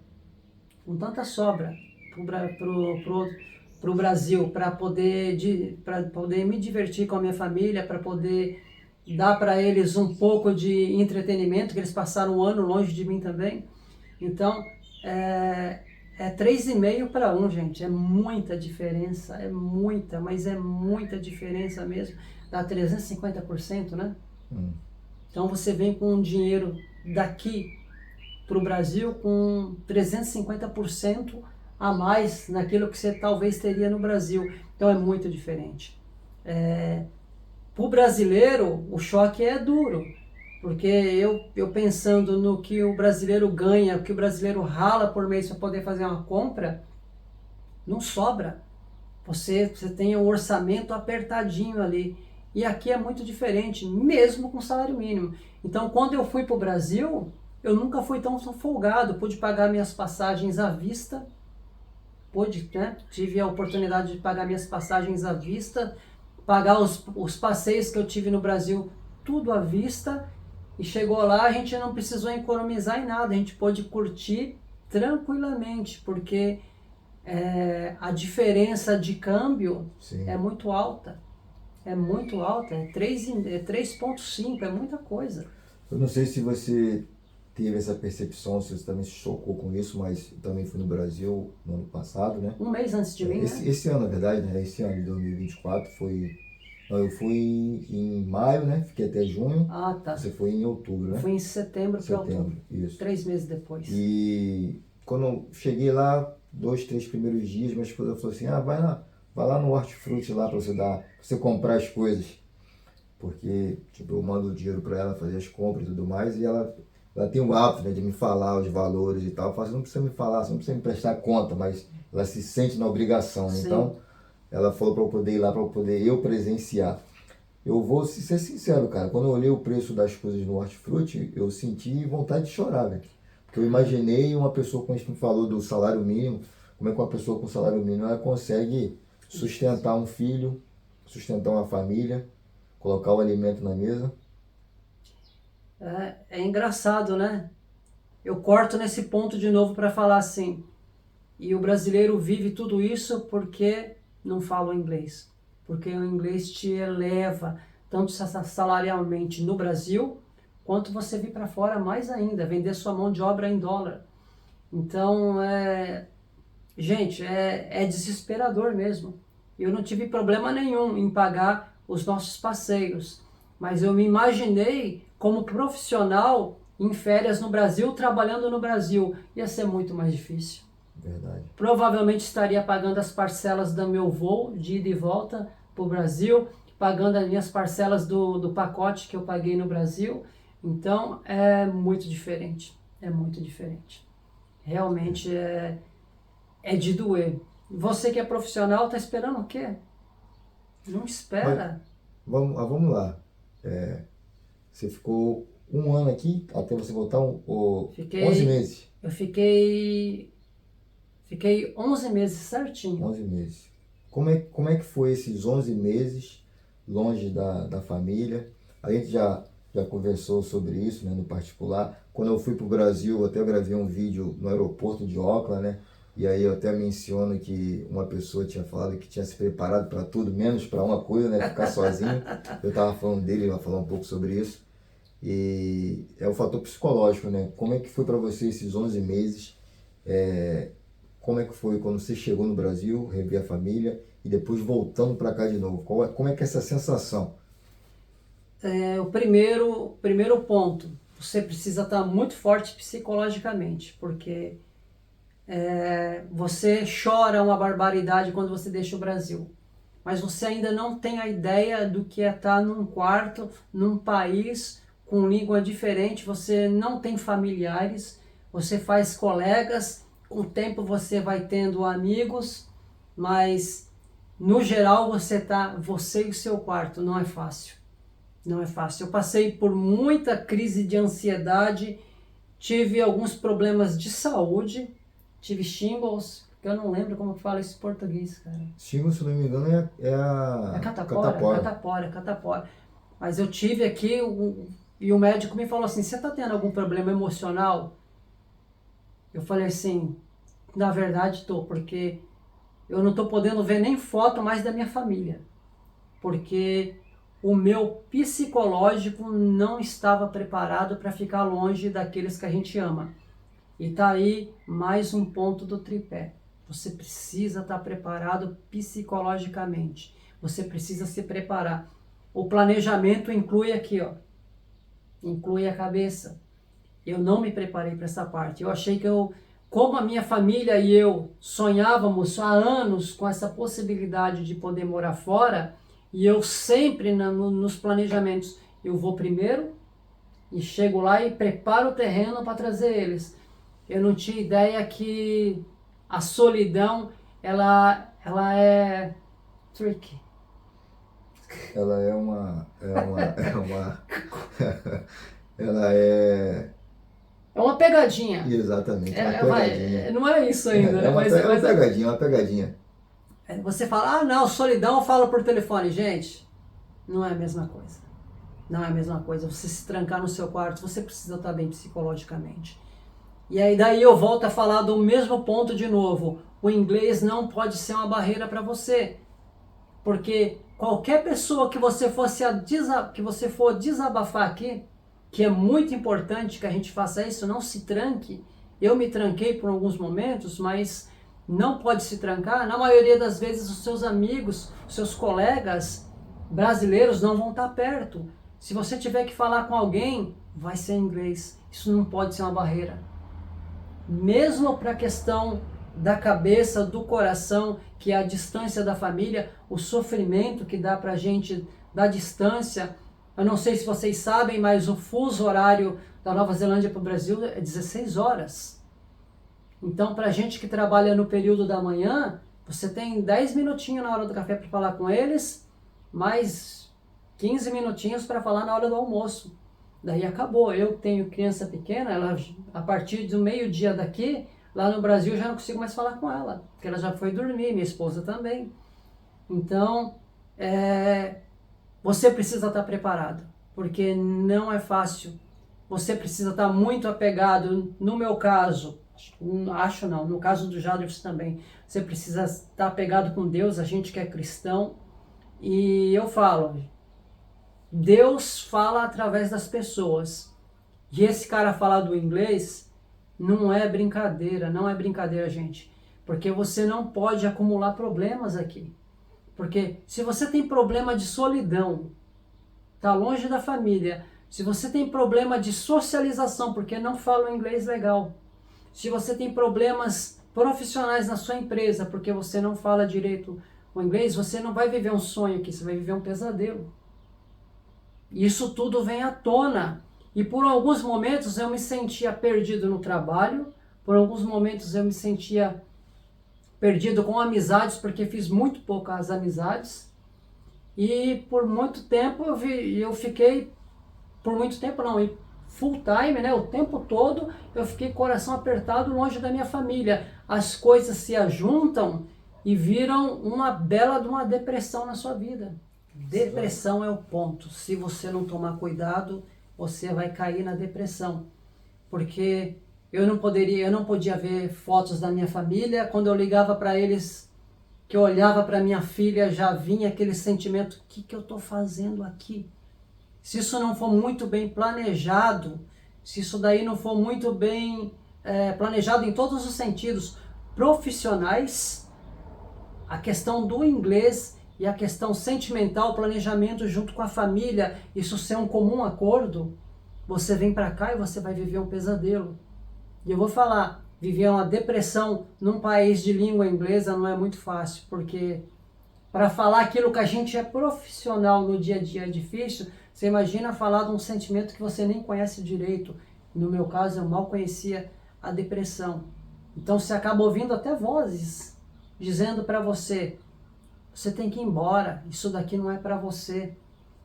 pro Brasil, para poder me divertir com a minha família, para poder dar para eles um pouco de entretenimento, que eles passaram um ano longe de mim também. Então, é 3,5 para 1, gente. É muita diferença, é muita, mas é muita diferença mesmo. Dá 350%, né? Então, você vem com um dinheiro daqui para o Brasil com 350% a mais naquilo que você talvez teria no Brasil. Então, é muito diferente. Para o brasileiro, o choque é duro, porque eu pensando no que o brasileiro ganha, o que o brasileiro rala por mês para poder fazer uma compra, não sobra. Você tem um orçamento apertadinho ali. E aqui é muito diferente, mesmo com salário mínimo. Então, quando eu fui para o Brasil, eu nunca fui tão folgado. Pude pagar minhas passagens à vista. Tive a oportunidade de pagar minhas passagens à vista, pagar os passeios que eu tive no Brasil, tudo à vista. E chegou lá, a gente não precisou economizar em nada. A gente pôde curtir tranquilamente, porque a diferença de câmbio Sim. é muito alta. É muito alta, é 3,5, é muita coisa. Eu não sei se você teve essa percepção, se você também se chocou com isso, mas eu também fui no Brasil no ano passado, né? Um mês antes de mim, né? Esse ano, na verdade, né? Esse ano de 2024 foi... Não, eu fui em maio, né? Fiquei até junho. Ah, tá. Você foi em outubro, né? Fui em setembro para outubro. Isso. 3 meses depois. E quando eu cheguei lá, 2, 3 primeiros dias, minha esposa falou assim, vai lá no Hortifruti lá pra você comprar as coisas. Porque, tipo, eu mando o dinheiro pra ela fazer as compras e tudo mais, e ela tem o hábito, né, de me falar os valores e tal. Eu falo assim, não precisa me falar, você não precisa me prestar conta, mas ela se sente na obrigação. Sim. Então, ela falou pra eu poder ir lá, pra eu poder presenciar. Eu vou ser sincero, cara, quando eu olhei o preço das coisas no Hortifruti, eu senti vontade de chorar, velho. Porque eu imaginei uma pessoa, como a gente falou do salário mínimo, como é que uma pessoa com salário mínimo ela consegue sustentar um filho, sustentar uma família, colocar o alimento na mesa. É engraçado, né? Eu corto nesse ponto de novo para falar assim, e o brasileiro vive tudo isso porque não fala o inglês. Porque o inglês te eleva, tanto salarialmente no Brasil, quanto você vir para fora mais ainda, vender sua mão de obra em dólar. Então, gente, é desesperador mesmo. Eu não tive problema nenhum em pagar os nossos passeios, mas eu me imaginei como profissional em férias no Brasil, trabalhando no Brasil. Ia ser muito mais difícil. Verdade. Provavelmente estaria pagando as parcelas do meu voo de ida e volta para o Brasil, pagando as minhas parcelas do pacote que eu paguei no Brasil. Então, é muito diferente. É muito diferente. Realmente é de doer. Você que é profissional, tá esperando o quê? Não espera. Vamos lá. Você ficou um ano aqui, até você voltar 11 meses. Eu fiquei 11 meses certinho. 11 meses. Como é que foi esses 11 meses longe da família? A gente já conversou sobre isso, né, no particular. Quando eu fui para o Brasil, eu até gravei um vídeo no aeroporto de Auckland, né? E aí eu até menciono que uma pessoa tinha falado que tinha se preparado para tudo, menos para uma coisa, né? Ficar sozinho. Eu estava falando dele, ele vai falar um pouco sobre isso. E é o fator psicológico, né? Como é que foi para você esses 11 meses? Como é que foi quando você chegou no Brasil, rever a família e depois voltando para cá de novo? Como é que é essa sensação? O primeiro ponto, você precisa estar muito forte psicologicamente, porque você chora uma barbaridade quando você deixa o Brasil, mas você ainda não tem a ideia do que é estar num quarto, num país com língua diferente, você não tem familiares, você faz colegas, com o tempo você vai tendo amigos, mas no geral você e o seu quarto, não é fácil. Não é fácil. Eu passei por muita crise de ansiedade, tive alguns problemas de saúde, tive shingles, que eu não lembro como fala isso em português, cara. Shingles, se não me engano, é a Catapora. Mas eu tive aqui, e o médico me falou assim, você está tendo algum problema emocional? Eu falei assim, na verdade estou, porque eu não estou podendo ver nem foto mais da minha família. Porque o meu psicológico não estava preparado para ficar longe daqueles que a gente ama. E tá aí mais um ponto do tripé. Você precisa estar preparado psicologicamente. Você precisa se preparar. O planejamento inclui aqui, ó. Inclui a cabeça. Eu não me preparei para essa parte. Eu achei que como a minha família e eu sonhávamos há anos com essa possibilidade de poder morar fora, e eu sempre nos planejamentos, eu vou primeiro e chego lá e preparo o terreno para trazer eles. Eu não tinha ideia que a solidão, ela é tricky. Ela ela é... É uma pegadinha. Exatamente, uma pegadinha. Não é isso ainda, né? Uma pegadinha. Você fala, não, solidão, eu falo por telefone. Gente, não é a mesma coisa. Não é a mesma coisa. Você se trancar no seu quarto, você precisa estar bem psicologicamente. E aí daí eu volto a falar do mesmo ponto de novo. O inglês não pode ser uma barreira para você. Porque qualquer pessoa que você for desabafar aqui, que é muito importante que a gente faça isso, não se tranque. Eu me tranquei por alguns momentos, mas não pode se trancar. Na maioria das vezes os seus amigos, os seus colegas brasileiros não vão estar perto. Se você tiver que falar com alguém, vai ser em inglês. Isso não pode ser uma barreira. Mesmo para a questão da cabeça, do coração, que é a distância da família, o sofrimento que dá pra gente da distância. Eu não sei se vocês sabem, mas o fuso horário da Nova Zelândia para o Brasil é 16 horas. Então, pra gente que trabalha no período da manhã, você tem 10 minutinhos na hora do café para falar com eles, mais 15 minutinhos para falar na hora do almoço. Daí acabou. Eu tenho criança pequena, a partir do meio-dia daqui, lá no Brasil já não consigo mais falar com ela, porque ela já foi dormir, minha esposa também. Então, você precisa estar preparado, porque não é fácil. Você precisa estar muito apegado, no meu caso, no caso do Jadrus também, você precisa estar apegado com Deus, a gente que é cristão, e eu falo, Deus fala através das pessoas, e esse cara falar do inglês não é brincadeira, gente, porque você não pode acumular problemas aqui. Porque se você tem problema de solidão, tá longe da família, se você tem problema de socialização, porque não fala o inglês legal, se você tem problemas profissionais na sua empresa, porque você não fala direito o inglês, você não vai viver um sonho aqui, você vai viver um pesadelo. Isso tudo vem à tona. E por alguns momentos eu me sentia perdido no trabalho, por alguns momentos eu me sentia perdido com amizades, porque fiz muito poucas amizades. E por muito tempo eu fiquei, por muito tempo não, e full time, né, o tempo todo eu fiquei coração apertado longe da minha família. As coisas se ajuntam e viram uma bela de uma depressão na sua vida. Depressão é o ponto. Se você não tomar cuidado, você vai cair na depressão. Porque eu não podia ver fotos da minha família. Quando eu ligava para eles, que eu olhava para minha filha, já vinha aquele sentimento, o que eu estou fazendo aqui? Se isso não for muito bem planejado, se isso daí não for muito bem planejado em todos os sentidos profissionais, a questão do inglês e a questão sentimental, planejamento junto com a família, isso ser um comum acordo, você vem para cá e você vai viver um pesadelo. E eu vou falar, viver uma depressão num país de língua inglesa não é muito fácil, porque para falar aquilo que a gente é profissional no dia a dia é difícil. Você imagina falar de um sentimento que você nem conhece direito. No meu caso, eu mal conhecia a depressão. Então você acaba ouvindo até vozes dizendo para você, você tem que ir embora, isso daqui não é para você.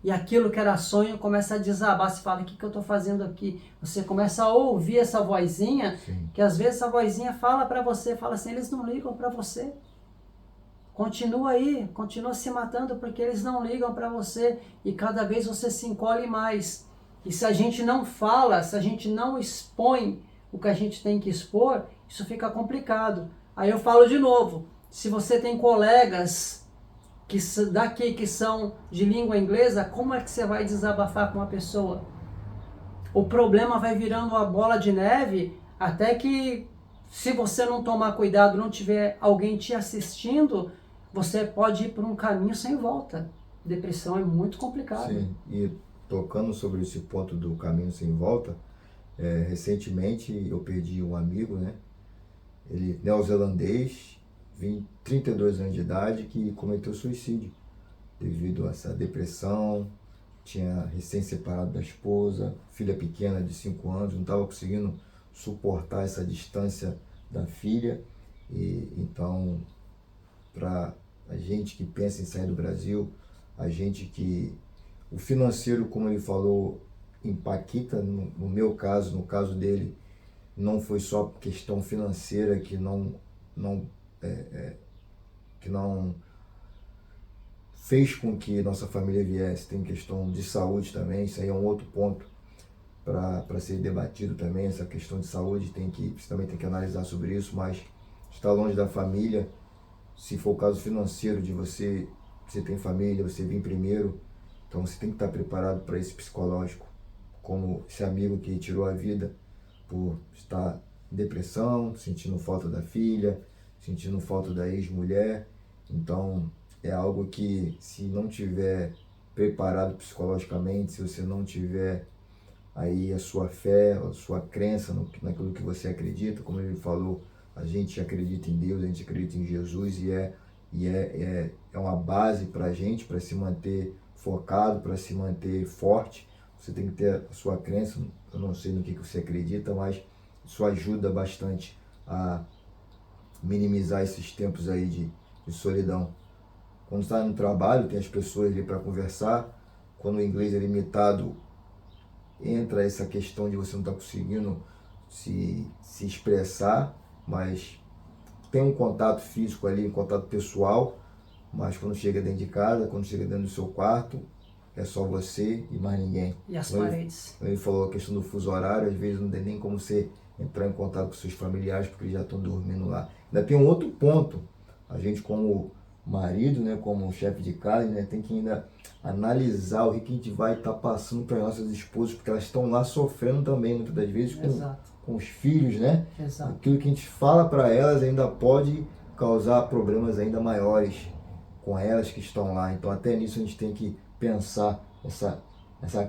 E aquilo que era sonho começa a desabar, você fala, o que eu estou fazendo aqui? Você começa a ouvir essa vozinha, Sim. que às vezes essa vozinha fala para você, fala assim, eles não ligam para você. Continua aí, continua se matando porque eles não ligam para você e cada vez você se encolhe mais. E se a gente não fala, se a gente não expõe o que a gente tem que expor, isso fica complicado. Aí eu falo de novo, se você tem colegas daqui que são de língua inglesa, como é que você vai desabafar com uma pessoa? O problema vai virando uma bola de neve até que, se você não tomar cuidado, não tiver alguém te assistindo, você pode ir por um caminho sem volta. Depressão é muito complicado. Sim, e tocando sobre esse ponto do caminho sem volta, recentemente eu perdi um amigo, né? Ele neozelandês, 32 anos de idade, que cometeu suicídio devido a essa depressão, tinha recém-separado da esposa, filha pequena de 5 anos, não estava conseguindo suportar essa distância da filha, e então, para a gente que pensa em sair do Brasil, a gente que o financeiro, como ele falou, impacta, no meu caso, no caso dele, não foi só questão financeira que não fez com que nossa família viesse, tem questão de saúde também, isso aí é um outro ponto para ser debatido também, essa questão de saúde, você também tem que analisar sobre isso, mas estar longe da família, se for o caso financeiro de você tem família, você vem primeiro, então você tem que estar preparado para esse psicológico, como esse amigo que tirou a vida por estar em depressão, sentindo falta da filha, sentindo falta da ex-mulher. Então é algo que, se não tiver preparado psicologicamente, se você não tiver aí a sua fé, a sua crença naquilo que você acredita, como ele falou, a gente acredita em Deus, a gente acredita em Jesus e é uma base para a gente, para se manter focado, para se manter forte. Você tem que ter a sua crença, eu não sei no que você acredita, mas isso ajuda bastante a minimizar esses tempos aí de solidão. Quando está no trabalho, tem as pessoas ali para conversar, quando o inglês é limitado, entra essa questão de você não estar conseguindo se expressar, mas tem um contato físico ali, um contato pessoal, mas quando chega dentro de casa, quando chega dentro do seu quarto, é só você e mais ninguém. E as paredes. Ele falou a questão do fuso horário, às vezes não tem nem como você entrar em contato com seus familiares, porque eles já estão dormindo lá. Ainda tem um outro ponto, a gente como marido, né, como chefe de casa, né, tem que ainda analisar o que a gente vai estar passando para as nossas esposas, porque elas estão lá sofrendo também, muitas das vezes, com os filhos, né? Exato. Aquilo que a gente fala para elas ainda pode causar problemas ainda maiores com elas que estão lá. Então até nisso a gente tem que pensar essa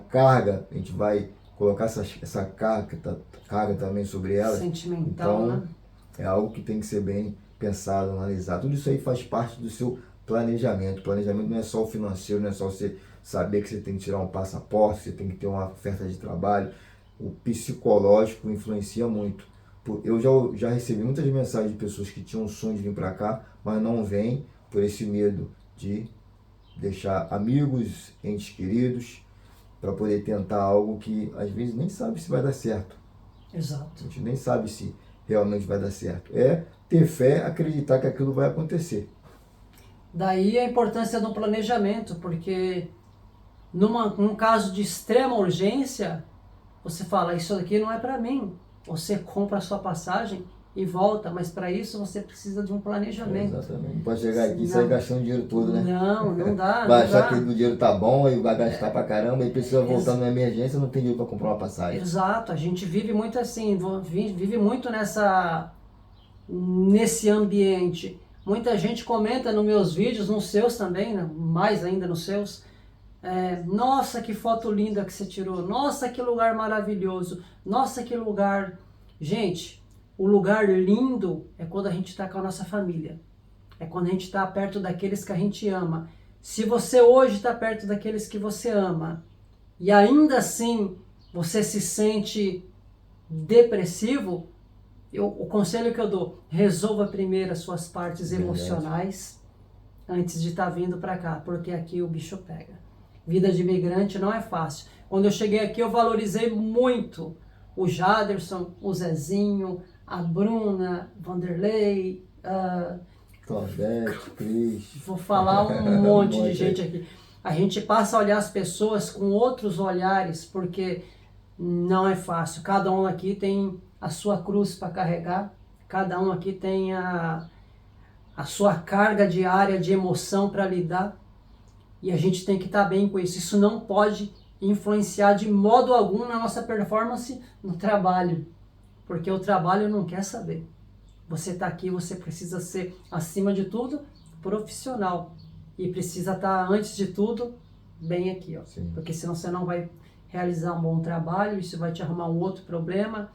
carga, a gente vai colocar essa carga também sobre elas. Sentimental, então, né? É algo que tem que ser bem pensado, analisado. Tudo isso aí faz parte do seu planejamento. Planejamento não é só o financeiro, não é só você saber que você tem que tirar um passaporte, você tem que ter uma oferta de trabalho. O psicológico influencia muito. Eu já recebi muitas mensagens de pessoas que tinham o sonho de vir para cá, mas não vêm por esse medo de deixar amigos, entes queridos, para poder tentar algo que às vezes nem sabe se vai dar certo. Exato. A gente nem sabe se realmente vai dar certo. É ter fé, acreditar que aquilo vai acontecer. Daí a importância do planejamento, porque num caso de extrema urgência, você fala, isso daqui não é para mim. Você compra a sua passagem e volta, mas para isso você precisa de um planejamento. Exatamente. Não pode chegar aqui e sair gastando o dinheiro todo, né? Não dá. Vai achar que o dinheiro tá bom e vai gastar pra caramba e precisa voltar numa emergência, não tem dinheiro para comprar uma passagem. Exato, a gente vive muito assim, vive muito nesse ambiente. Muita gente comenta nos meus vídeos, nos seus também, né? Mais ainda nos seus. Nossa, que foto linda que você tirou. Nossa, que lugar maravilhoso. Nossa, que lugar... Gente, o lugar lindo é quando a gente está com a nossa família. É quando a gente está perto daqueles que a gente ama. Se você hoje está perto daqueles que você ama e ainda assim você se sente depressivo, o conselho que eu dou, resolva primeiro as suas partes Verdade. emocionais antes de estar vindo para cá, porque aqui o bicho pega. Vida de imigrante não é fácil. Quando eu cheguei aqui, eu valorizei muito o Jaderson, o Zezinho, a Bruna, Vanderlei, Claudete, Cris. vou falar um monte de gente aqui. A gente passa a olhar as pessoas com outros olhares, porque não é fácil. Cada um aqui tem a sua cruz para carregar, cada um aqui tem a sua carga diária de emoção para lidar, e a gente tem que estar bem com isso. Isso não pode influenciar de modo algum na nossa performance no trabalho, porque o trabalho não quer saber. Você está aqui, você precisa ser, acima de tudo, profissional, e precisa estar, antes de tudo, bem aqui, ó. Sim. Porque senão você não vai realizar um bom trabalho, isso vai te arrumar um outro problema.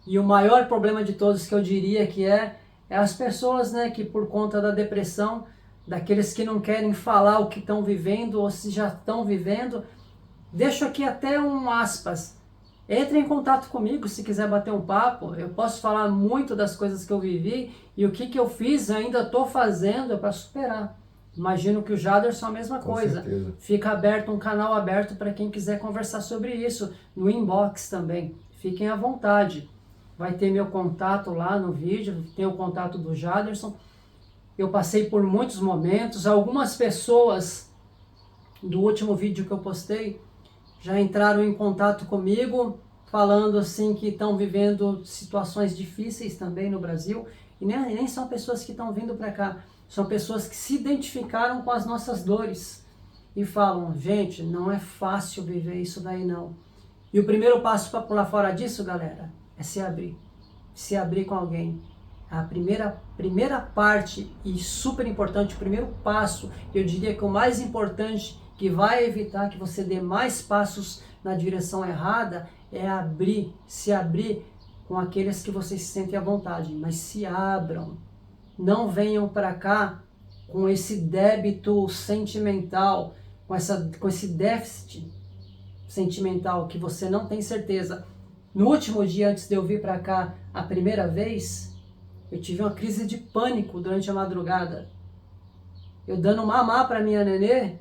E o maior problema de todos, que eu diria que é as pessoas, né, que por conta da depressão, daqueles que não querem falar o que estão vivendo ou se já estão vivendo. Deixo aqui até um aspas. Entre em contato comigo se quiser bater um papo. Eu posso falar muito das coisas que eu vivi e o que eu fiz, ainda estou fazendo para superar. Imagino que o Jaderson é a mesma Com coisa. certeza. Fica aberto, um canal aberto para quem quiser conversar sobre isso. No inbox também. Fiquem à vontade. Vai ter meu contato lá no vídeo, tem o contato do Jaderson. Eu passei por muitos momentos. Algumas pessoas do último vídeo que eu postei já entraram em contato comigo, falando assim que estão vivendo situações difíceis também no Brasil. E nem são pessoas que estão vindo para cá, são pessoas que se identificaram com as nossas dores e falam, gente, não é fácil viver isso daí não. E o primeiro passo para pular fora disso, galera, é se abrir. Se abrir com alguém. A primeira parte e super importante, o primeiro passo, eu diria que o mais importante, que vai evitar que você dê mais passos na direção errada, é se abrir com aqueles que vocês se sentem à vontade, mas se abram. Não venham para cá com esse débito sentimental, com esse déficit sentimental que você não tem certeza. No último dia, antes de eu vir para cá a primeira vez, eu tive uma crise de pânico durante a madrugada. Eu dando mamá para minha nenê,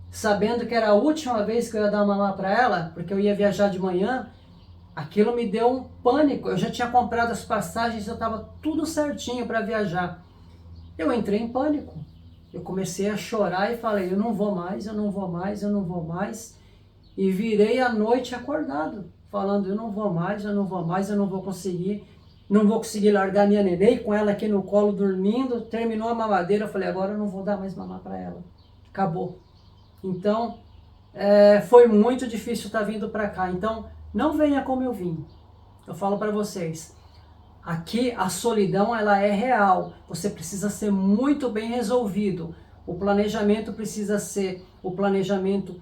sabendo que era a última vez que eu ia dar mamá para ela, porque eu ia viajar de manhã, aquilo me deu um pânico. Eu já tinha comprado as passagens, eu estava tudo certinho para viajar. Eu entrei em pânico. Eu comecei a chorar e falei, eu não vou mais, eu não vou mais, eu não vou mais. E virei a noite acordado, falando, eu não vou mais, eu não vou mais, eu não vou conseguir largar minha nenê, com ela aqui no colo dormindo. Terminou a mamadeira, eu falei, agora eu não vou dar mais mamar para ela. Acabou. Então, foi muito difícil estar vindo para cá. Então, não venha como eu vim. Eu falo para vocês, aqui a solidão ela é real. Você precisa ser muito bem resolvido. O planejamento precisa ser o planejamento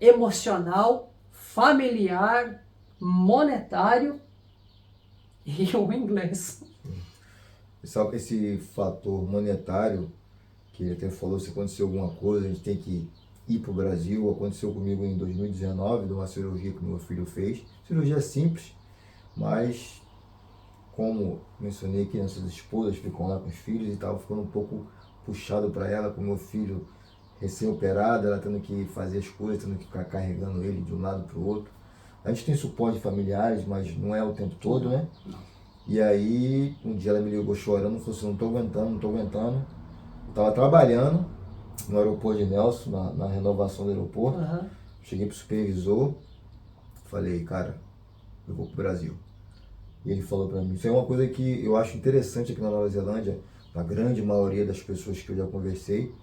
emocional, familiar, monetário e o inglês. Esse fator monetário, que ele até falou, se acontecer alguma coisa, a gente tem que ir para o Brasil. Aconteceu comigo em 2019, de uma cirurgia que meu filho fez. Cirurgia simples, mas como mencionei que nossas esposas ficam lá com os filhos e estava ficando um pouco puxado para ela, com meu filho recém-operado, ela tendo que fazer as coisas, tendo que ficar carregando ele de um lado para o outro. A gente tem suporte de familiares, mas não é o tempo todo, né? E aí, um dia ela me ligou chorando, falou assim, não tô aguentando. Eu tava trabalhando no aeroporto de Nelson, na renovação do aeroporto. Uhum. Cheguei pro supervisor, falei, cara, eu vou pro Brasil. E ele falou pra mim, isso é uma coisa que eu acho interessante aqui na Nova Zelândia, a grande maioria das pessoas que eu já conversei,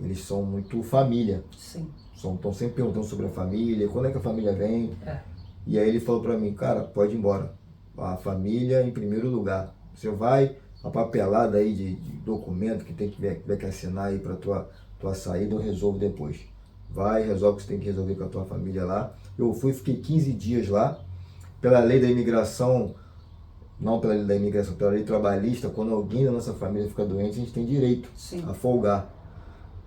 eles são muito família. Sim. Estão sempre perguntando sobre a família, quando é que a família vem. É. E aí ele falou pra mim, cara, pode ir embora. A família em primeiro lugar. Você vai, a papelada aí de documento que tem que assinar aí pra tua saída, eu resolvo depois. Vai, resolve o que você tem que resolver com a tua família lá. Eu fiquei 15 dias lá. Pela lei da imigração, não pela lei da imigração, pela lei trabalhista, quando alguém da nossa família fica doente, a gente tem direito a folgar.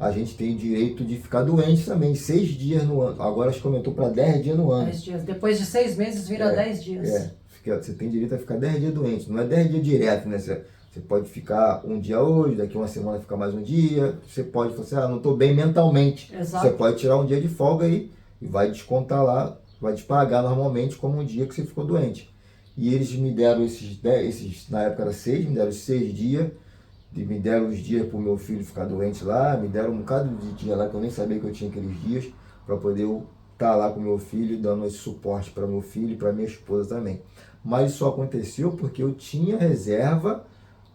A gente tem direito de ficar doente também, 6 dias no ano. Agora acho que aumentou para 10 dias no ano. 10 dias. Depois de 6 meses vira 10 dias. você tem direito a ficar 10 dias doente. Não é 10 dias direto, né? Você pode ficar um dia hoje, daqui uma semana ficar mais um dia. Você pode falar assim, não estou bem mentalmente. Exato. Você pode tirar um dia de folga aí e vai descontar lá, vai te pagar normalmente como um dia que você ficou doente. E eles me deram na época era 6, me deram 6 dias. Me deram os dias para o meu filho ficar doente lá, me deram um bocado de dia lá que eu nem sabia que eu tinha aqueles dias, para poder estar lá com meu filho, dando esse suporte para meu filho e para minha esposa também. Mas isso aconteceu porque eu tinha reserva.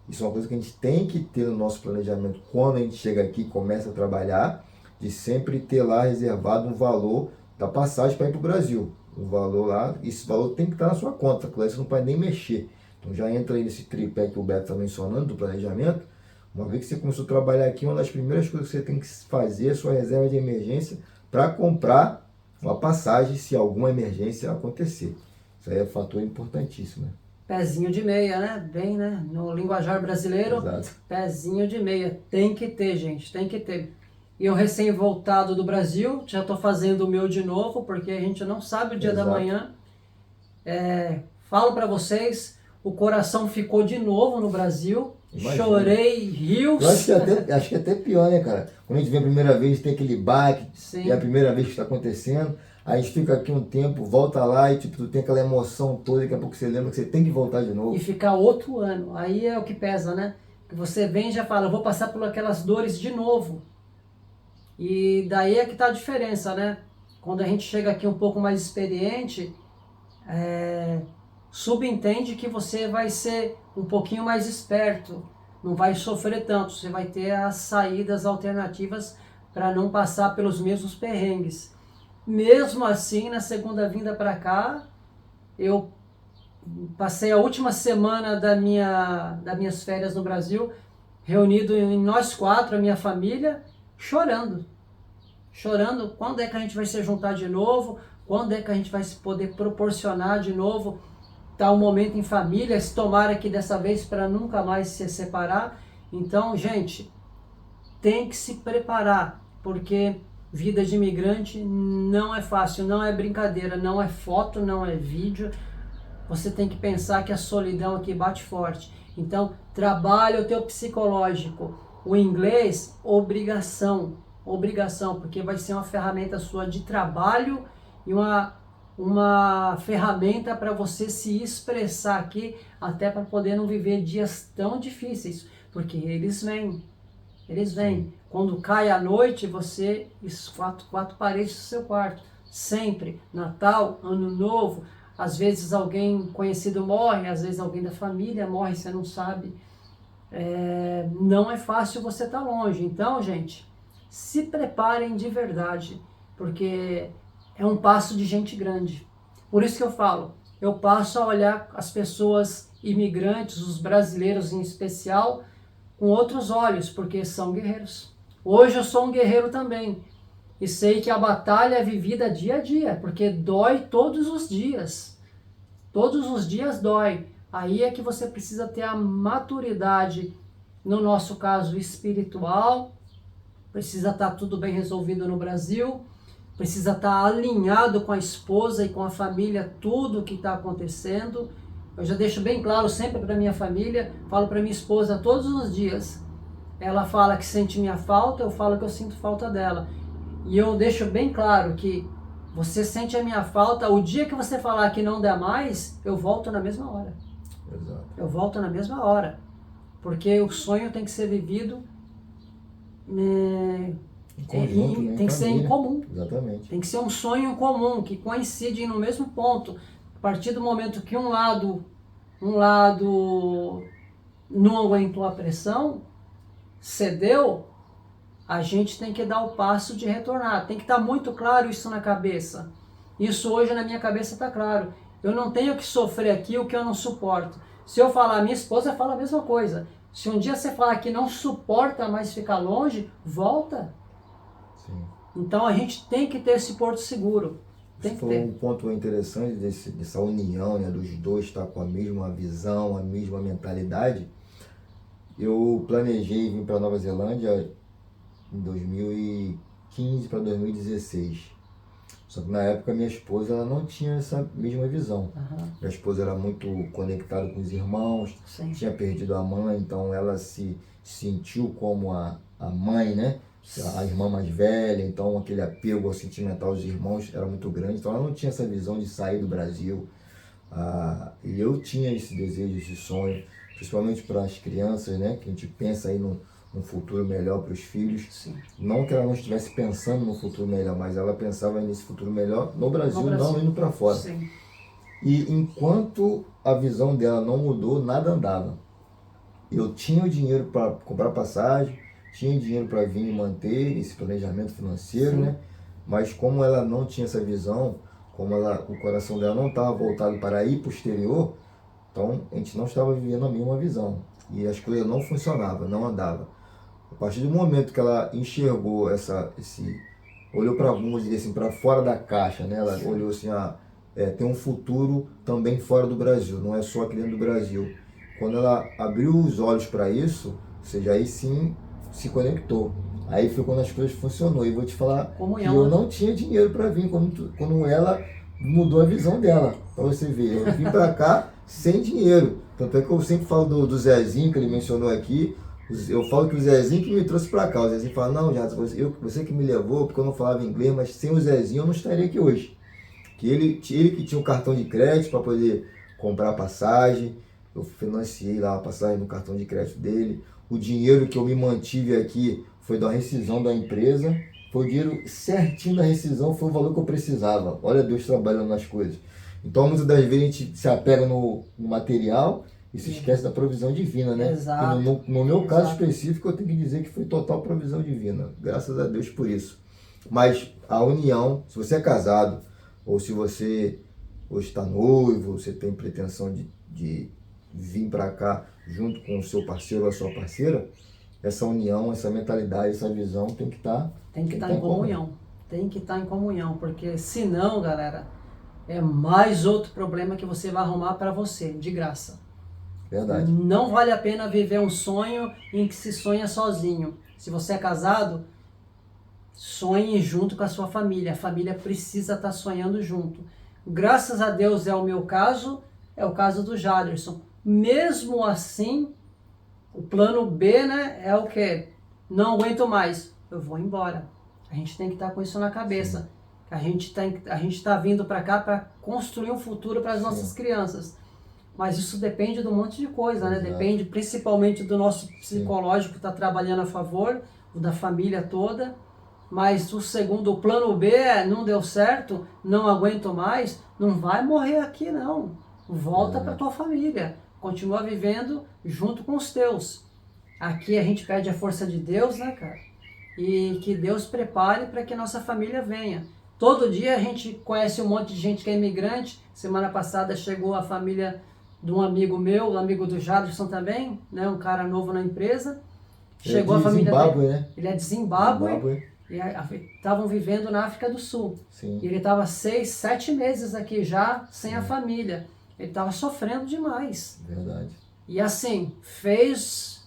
Isso é uma coisa que a gente tem que ter no nosso planejamento quando a gente chega aqui e começa a trabalhar, de sempre ter lá reservado um valor da passagem para ir para o Brasil. Um valor lá, esse valor tem que estar na sua conta, claro, você não pode nem mexer. Então já entra aí nesse tripé que o Beto está mencionando, do planejamento. Uma vez que você começou a trabalhar aqui, uma das primeiras coisas que você tem que fazer é a sua reserva de emergência para comprar uma passagem se alguma emergência acontecer. Isso aí é um fator importantíssimo, né? Pezinho de meia, né? Bem, né? No linguajar brasileiro, Exato. Pezinho de meia. Tem que ter, gente, tem que ter. E eu recém-voltado do Brasil, já estou fazendo o meu de novo, porque a gente não sabe o dia da Exato. manhã. Falo para vocês, o coração ficou de novo no Brasil. Imagina. Chorei rios. Eu acho que é até pior, né, cara? Quando a gente vem a primeira vez, tem aquele baque, Sim. é a primeira vez que está acontecendo, aí a gente fica aqui um tempo, volta lá e tipo, tu tem aquela emoção toda, daqui a pouco você lembra que você tem que voltar de novo. E ficar outro ano. Aí é o que pesa, né? Que você vem e já fala, vou passar por aquelas dores de novo. E daí é que tá a diferença, né? Quando a gente chega aqui um pouco mais experiente, subentende que você vai ser um pouquinho mais esperto, não vai sofrer tanto, você vai ter as saídas alternativas para não passar pelos mesmos perrengues. Mesmo assim, na segunda vinda para cá, eu passei a última semana das minhas férias no Brasil, reunido em nós 4, a minha família, chorando. Quando é que a gente vai se juntar de novo? Quando é que a gente vai poder proporcionar de novo tal momento em família? Se tomara que dessa vez para nunca mais se separar. Então, gente, tem que se preparar, porque vida de imigrante não é fácil, não é brincadeira, não é foto, não é vídeo. Você tem que pensar que a solidão aqui bate forte. Então, trabalha o teu psicológico. O inglês, obrigação, porque vai ser uma ferramenta sua de trabalho e uma ferramenta para você se expressar aqui, até para poder não viver dias tão difíceis, porque eles vêm. Quando cai a noite, você, quatro paredes do seu quarto, sempre, Natal, Ano Novo, às vezes alguém conhecido morre, às vezes alguém da família morre, você não sabe. Não é fácil você estar longe. Então, gente, se preparem de verdade, porque é um passo de gente grande. Por isso que eu falo, eu passo a olhar as pessoas imigrantes, os brasileiros em especial, com outros olhos, porque são guerreiros. Hoje eu sou um guerreiro também, e sei que a batalha é vivida dia a dia, porque dói todos os dias. Todos os dias dói. Aí é que você precisa ter a maturidade, no nosso caso espiritual, precisa estar tudo bem resolvido no Brasil, precisa estar alinhado com a esposa e com a família, tudo o que está acontecendo. Eu já deixo bem claro sempre para minha família, falo para minha esposa todos os dias. Ela fala que sente minha falta, eu falo que eu sinto falta dela. E eu deixo bem claro que você sente a minha falta, o dia que você falar que não dá mais, eu volto na mesma hora. Exato. Eu volto na mesma hora. Porque o sonho tem que ser vivido Em conjunto, né? tem que ser em comum. Exatamente. Tem que ser um sonho comum, que coincide no mesmo ponto. A partir do momento que um lado não aguentou a pressão, cedeu, a gente tem que dar o passo de retornar. Tem que estar muito claro isso na cabeça. Isso hoje na minha cabeça está claro. Eu não tenho que sofrer aqui o que eu não suporto. Se eu falar, minha esposa fala a mesma coisa. Se um dia você falar que não suporta mais ficar longe, volta. Sim. Então a gente tem que ter esse porto seguro. Tem que ter. Um ponto interessante dessa união, né, dos dois estar com a mesma visão, a mesma mentalidade. Eu planejei vir para Nova Zelândia em 2015 para 2016. Só que na época minha esposa ela não tinha essa mesma visão. Aham. Minha esposa era muito conectada com os irmãos, Sim. tinha perdido a mãe, então ela se sentiu como a mãe, né? A irmã mais velha, então aquele apego sentimental aos irmãos era muito grande, então ela não tinha essa visão de sair do Brasil. E eu tinha esse desejo, esse sonho, principalmente para as crianças, né? Que a gente pensa aí num futuro melhor para os filhos. Sim. Não que ela não estivesse pensando no futuro melhor, mas ela pensava nesse futuro melhor no Brasil, não indo para fora. Sim. E enquanto a visão dela não mudou, nada andava. Eu tinha o dinheiro para comprar passagem, tinha dinheiro para vir e manter esse planejamento financeiro, Sim. né? Mas como ela não tinha essa visão, o coração dela não estava voltado para ir para o exterior, então a gente não estava vivendo a mesma visão. E as coisas não funcionavam, não andavam. A partir do momento que ela enxergou olhou para, vamos dizer assim, para fora da caixa, né? Ela olhou assim, tem um futuro também fora do Brasil, não é só aqui dentro do Brasil. Quando ela abriu os olhos para isso, ou seja, aí sim se conectou. Aí foi quando as coisas funcionou. E vou te falar que eu não tinha dinheiro para vir quando ela mudou a visão dela. Para você ver, eu vim para cá sem dinheiro. Tanto é que eu sempre falo do Zezinho, que ele mencionou aqui. Eu falo que o Zezinho que me trouxe para cá. O Zezinho fala, não, Jato, você que me levou, porque eu não falava inglês, mas sem o Zezinho eu não estaria aqui hoje. Que ele que tinha um cartão de crédito para poder comprar passagem. Eu financiei lá a passagem no cartão de crédito dele. O dinheiro que eu me mantive aqui foi da rescisão da empresa. Foi o dinheiro certinho da rescisão, foi o valor que eu precisava. Olha Deus trabalhando nas coisas. Então, muitas das vezes a gente se apega no material e se esquece da provisão divina, né? Exato. No meu caso específico, eu tenho que dizer que foi total provisão divina. Graças a Deus por isso. Mas a união, se você é casado, ou se você hoje está noivo, você tem pretensão de vir para cá junto com o seu parceiro ou a sua parceira, essa união, essa mentalidade, essa visão tem que estar em comunhão. Tem que estar em comunhão, porque senão, galera, é mais outro problema que você vai arrumar para você, de graça. Verdade. Não vale a pena viver um sonho em que se sonha sozinho. Se você é casado, sonhe junto com a sua família. A família precisa estar sonhando junto. Graças a Deus é o meu caso, é o caso do Jaderson. Mesmo assim, o plano B, né, é o quê? Não aguento mais, eu vou embora. A gente tem que estar com isso na cabeça. A gente tá vindo para cá para construir um futuro para as nossas crianças. Mas isso depende de um monte de coisa, né? Depende principalmente do nosso psicológico que está trabalhando a favor, o da família toda. Mas o plano B não deu certo, não aguento mais, não vai morrer aqui não. Volta para tua família, continua vivendo junto com os teus. Aqui a gente pede a força de Deus, né, cara? E que Deus prepare para que a nossa família venha. Todo dia a gente conhece um monte de gente que é imigrante. Semana passada chegou a família de um amigo meu, um amigo do Jadson também, né, um cara novo na empresa. Chegou a família dele. Né? Ele é de Zimbábue. E estavam vivendo na África do Sul. Sim. E ele estava 6, 7 meses aqui já, sem a família. Ele estava sofrendo demais. Verdade. E assim, fez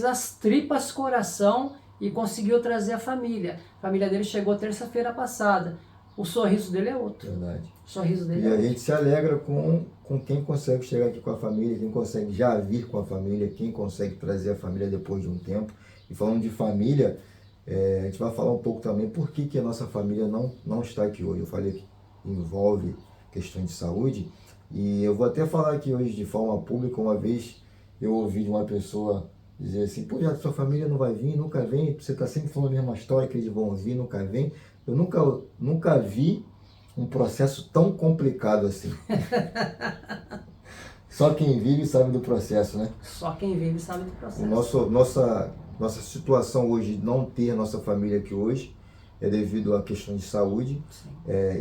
as tripas coração e conseguiu trazer a família. A família dele chegou terça-feira passada. O sorriso dele é outro. Verdade. O sorriso dele e é a outro. gente se alegra com quem consegue chegar aqui com a família, quem consegue já vir com a família, quem consegue trazer a família depois de um tempo. E falando de família, a gente vai falar um pouco também por que a nossa família não está aqui hoje. Eu falei que envolve questões de saúde, e eu vou até falar aqui hoje de forma pública. Uma vez eu ouvi de uma pessoa dizer assim, pô, já sua família não vai vir, nunca vem, você está sempre falando a mesma história que eles vão vir, nunca vem. Eu nunca vi um processo tão complicado assim. Só quem vive sabe do processo, né? Só quem vive sabe do processo. Nossa situação hoje, não ter nossa família aqui hoje, é devido à questão de saúde.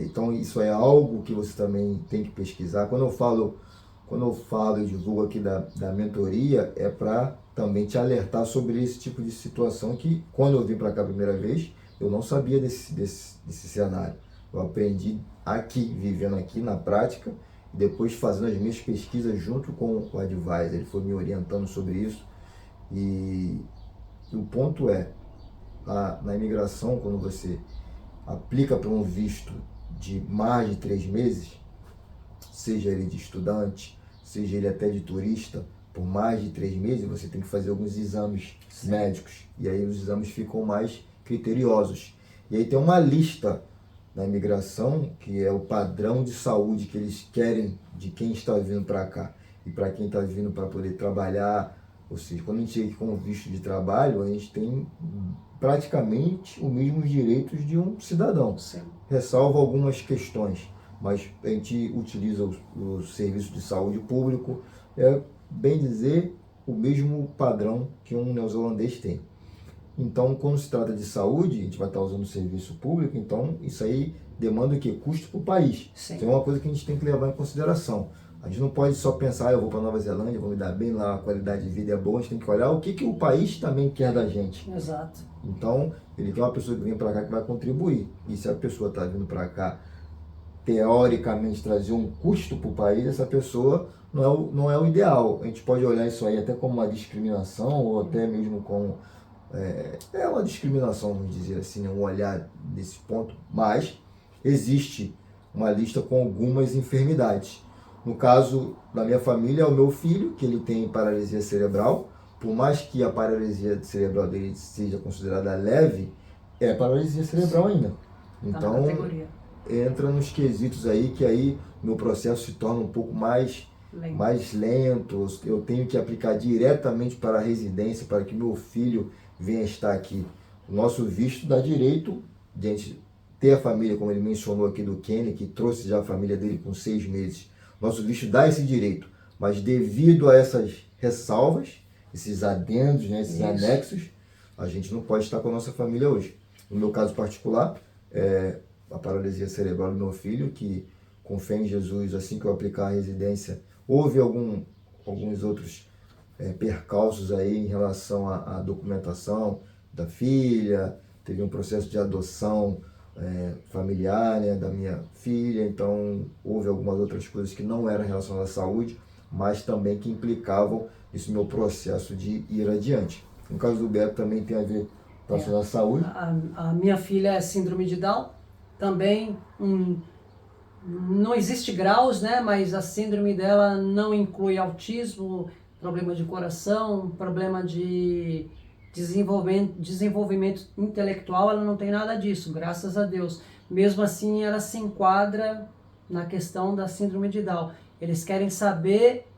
Então isso é algo que você também tem que pesquisar. Quando eu falo e divulgo aqui da mentoria, é para também te alertar sobre esse tipo de situação que, quando eu vim para cá a primeira vez, eu não sabia desse cenário. Eu aprendi aqui, vivendo aqui na prática, e depois fazendo as minhas pesquisas junto com o advisor. Ele foi me orientando sobre isso. E o ponto é, na imigração, quando você aplica para um visto de mais de 3 meses, seja ele de estudante, seja ele até de turista, por mais de 3 meses, você tem que fazer alguns exames médicos. E aí os exames ficam mais criteriosos. E aí tem uma lista na imigração, que é o padrão de saúde que eles querem de quem está vindo para cá. E para quem está vindo para poder trabalhar, ou seja, quando a gente chega aqui com visto de trabalho, a gente tem praticamente os mesmos direitos de um cidadão. Sim. Ressalva algumas questões, mas a gente utiliza o serviço de saúde público, bem dizer, o mesmo padrão que um neozelandês tem. Então, quando se trata de saúde, a gente vai estar usando o serviço público, então isso aí demanda o quê? Custo para o país. Sim. Então é uma coisa que a gente tem que levar em consideração. A gente não pode só pensar, eu vou para Nova Zelândia, vou me dar bem lá, a qualidade de vida é boa, a gente tem que olhar o que o país também quer da gente. Exato. Então, ele quer uma pessoa que vem para cá que vai contribuir. E se a pessoa está vindo para cá, teoricamente, trazer um custo para o país, essa pessoa não é o ideal. A gente pode olhar isso aí até como uma discriminação, ou até mesmo como uma discriminação, vamos dizer assim, um olhar desse ponto, mas existe uma lista com algumas enfermidades. No caso da minha família, é o meu filho, que ele tem paralisia cerebral. Por mais que a paralisia cerebral dele seja considerada leve, é paralisia cerebral ainda. Então, entra nos quesitos aí, que aí meu processo se torna um pouco mais lento. Eu tenho que aplicar diretamente para a residência, para que meu filho venha estar aqui. O nosso visto dá direito de a gente ter a família, como ele mencionou aqui do Kenny, que trouxe já a família dele com 6 meses. Nosso visto dá esse direito, mas devido a essas ressalvas, esses adendos, né, esses anexos, a gente não pode estar com a nossa família hoje. No meu caso particular, a paralisia cerebral do meu filho, que com fé em Jesus, assim que eu aplicar a residência, houve alguns outros percalços aí em relação à documentação da filha, teve um processo de adoção familiar, né, da minha filha, então houve algumas outras coisas que não eram relacionadas à saúde, mas também que implicavam esse meu processo de ir adiante. No caso do Beto também tem a ver com a saúde. A minha filha é síndrome de Down, também não existe graus, né, mas a síndrome dela não inclui autismo, problema de coração, problema de desenvolvimento intelectual, ela não tem nada disso, graças a Deus. Mesmo assim, ela se enquadra na questão da síndrome de Down. Eles querem saber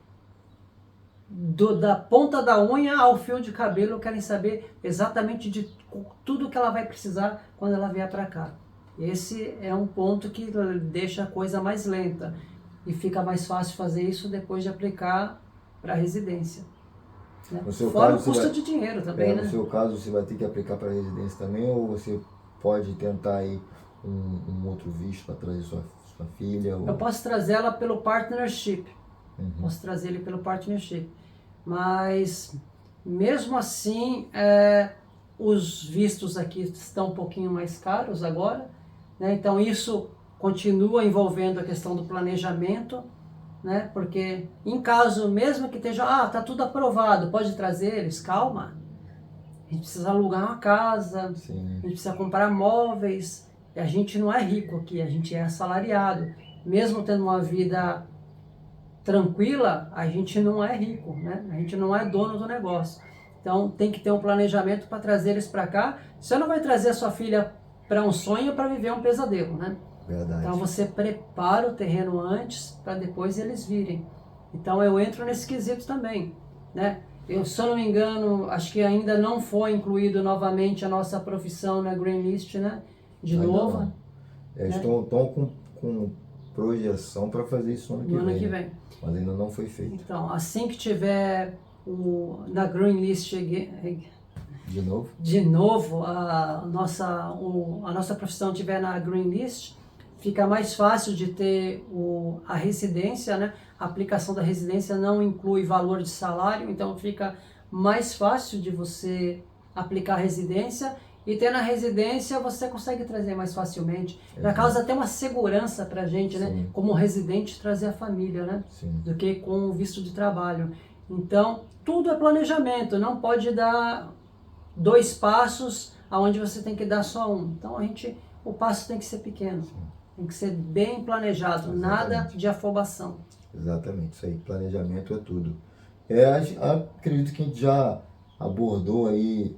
da ponta da unha ao fio de cabelo, querem saber exatamente de tudo que ela vai precisar quando ela vier para cá. Esse é um ponto que deixa a coisa mais lenta e fica mais fácil fazer isso depois de aplicar para a residência. Né? Fora o custo de dinheiro também, né? No seu caso, você vai ter que aplicar para a residência também, ou você pode tentar aí um outro visto para trazer sua filha? Ou... Eu posso trazer ela pelo partnership. Posso trazer ele pelo partnership. Mas, mesmo assim, os vistos aqui estão um pouquinho mais caros agora, né? Então, isso continua envolvendo a questão do planejamento, né? Porque em caso, mesmo que esteja, tá tudo aprovado, pode trazer eles, calma. A gente precisa alugar uma casa, Sim. A gente precisa comprar móveis, e a gente não é rico aqui, a gente é assalariado. Mesmo tendo uma vida tranquila, a gente não é rico, né? A gente não é dono do negócio. Então tem que ter um planejamento para trazer eles para cá. Você não vai trazer a sua filha para um sonho ou para viver um pesadelo, né? Verdade. Então você prepara o terreno antes para depois eles virem. Então eu entro nesse quesito também, né? Eu, se eu não me engano, acho que ainda não foi incluído novamente a nossa profissão na Green List, né? De ainda novo. Não. Estão com projeção para fazer isso no ano que vem. Mas ainda não foi feito. Então, assim que tiver na Green List de novo, a nossa profissão estiver na Green List, fica mais fácil de ter a residência, né? A aplicação da residência não inclui valor de salário, então fica mais fácil de você aplicar a residência, e ter na residência você consegue trazer mais facilmente. Já causa até uma segurança pra gente, né? Sim. Como residente, trazer a família, né? Sim. Do que com o visto de trabalho. Então, tudo é planejamento, não pode dar 2 passos aonde você tem que dar só um. Então, o passo tem que ser pequeno. Tem que ser bem planejado, nada de afobação. Exatamente, isso aí, planejamento é tudo. Acredito que a gente já abordou aí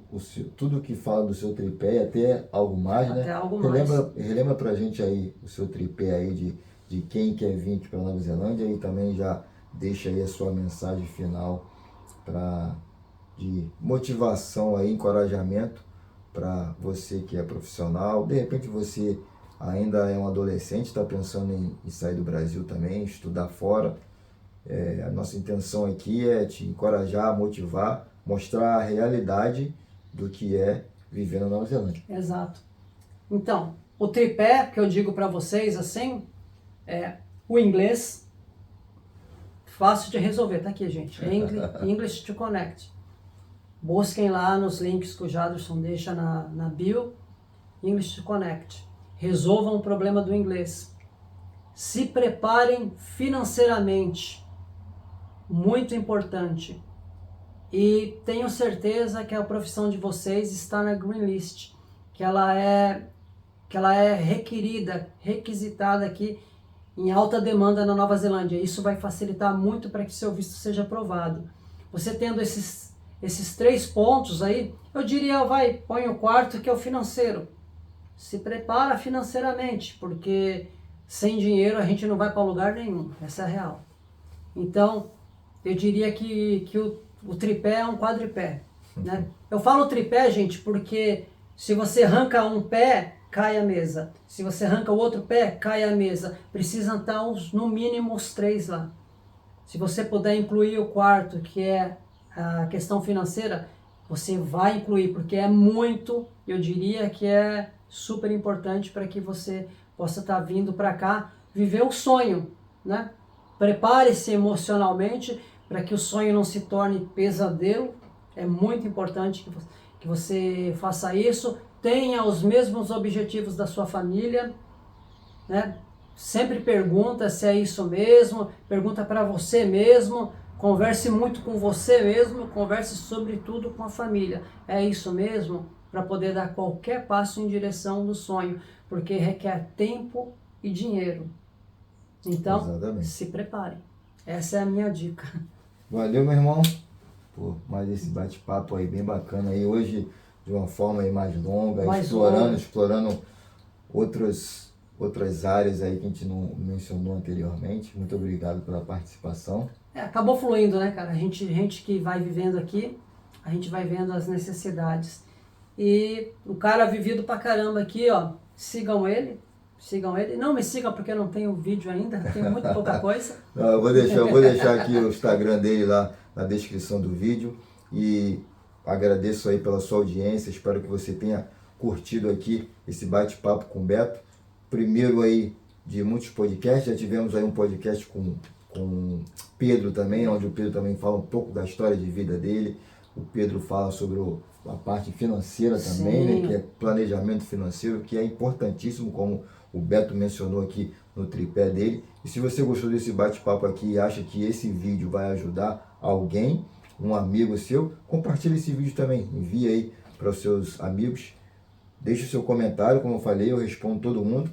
tudo que fala do seu tripé e até algo mais, né? Até algo mais. Relembra pra gente aí o seu tripé aí de quem quer vir aqui para Nova Zelândia e também já deixa aí a sua mensagem final de motivação aí, encorajamento para você que é profissional. De repente você ainda é um adolescente, está pensando em sair do Brasil também, estudar fora. A nossa intenção aqui é te encorajar, motivar, mostrar a realidade do que é viver na Nova Zelândia. Exato. Então, o tripé que eu digo para vocês assim é o inglês, fácil de resolver, tá aqui, gente. English to Connect. Busquem lá nos links que o Jaderson deixa na bio, English to Connect. Resolvam o problema do inglês. Se preparem financeiramente. Muito importante. E tenho certeza que a profissão de vocês está na Green List, que ela é requisitada aqui em alta demanda na Nova Zelândia. Isso vai facilitar muito para que seu visto seja aprovado. Você tendo esses 3 pontos aí, eu diria, põe o quarto, que é o financeiro. Se prepara financeiramente, porque sem dinheiro a gente não vai para lugar nenhum. Essa é a real. Então, eu diria que o tripé é um quadripé, né? Eu falo tripé, gente, porque se você arranca um pé, cai a mesa. Se você arranca o outro pé, cai a mesa. Precisam estar no mínimo os 3 lá. Se você puder incluir o quarto, que é a questão financeira, você vai incluir, porque é muito, eu diria que é super importante para que você possa estar vindo para cá viver o sonho, né? Prepare-se emocionalmente para que o sonho não se torne pesadelo. É muito importante que você faça isso. Tenha os mesmos objetivos da sua família, né? Sempre pergunta se é isso mesmo, pergunta para você mesmo, converse muito com você mesmo, converse sobretudo com a família. É isso mesmo? Para poder dar qualquer passo em direção do sonho, porque requer tempo e dinheiro. Então, Exatamente. Se preparem. Essa é a minha dica. Valeu, meu irmão, por mais esse bate-papo aí bem bacana aí hoje, de uma forma aí mais longa, explorando outras áreas aí que a gente não mencionou anteriormente. Muito obrigado pela participação. Acabou fluindo, né, cara? A gente que vai vivendo aqui, a gente vai vendo as necessidades. E o cara vivido pra caramba aqui, ó, sigam ele. Não me sigam porque eu não tenho vídeo ainda, tenho muito pouca coisa. Não, eu vou deixar aqui o Instagram dele lá na descrição do vídeo. E agradeço aí pela sua audiência, espero que você tenha curtido aqui esse bate-papo com o Beto. Primeiro aí de muitos podcasts, já tivemos aí um podcast com Pedro também, onde o Pedro também fala um pouco da história de vida dele. O Pedro fala sobre a parte financeira também, né, que é planejamento financeiro, que é importantíssimo, como o Beto mencionou aqui no tripé dele. E se você gostou desse bate-papo aqui e acha que esse vídeo vai ajudar alguém, um amigo seu, compartilhe esse vídeo também, envie aí para os seus amigos. Deixe o seu comentário, como eu falei, eu respondo todo mundo.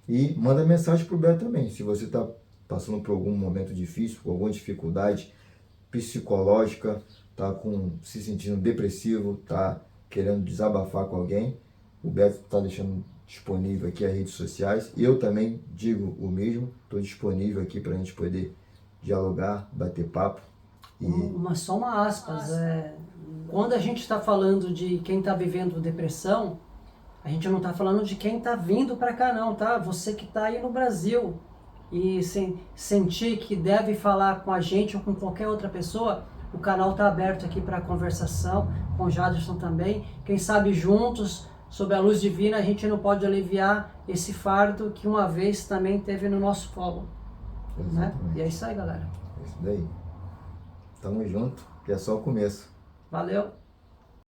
E manda mensagem para o Beto também. Se você está passando por algum momento difícil, por alguma dificuldade psicológica, está se sentindo depressivo, está querendo desabafar com alguém, o Beto está deixando disponível aqui as redes sociais. E eu também digo o mesmo, estou disponível aqui para a gente poder dialogar, bater papo. Só uma aspas, quando a gente está falando de quem está vivendo depressão, a gente não está falando de quem está vindo para cá não, tá? Você que está aí no Brasil e sentir que deve falar com a gente ou com qualquer outra pessoa, o canal está aberto aqui para conversação, com o Jaderson também. Quem sabe juntos, sob a luz divina, a gente não pode aliviar esse fardo que uma vez também teve no nosso colo. Né? E é isso aí, galera. É isso daí. Tamo junto, que é só o começo. Valeu.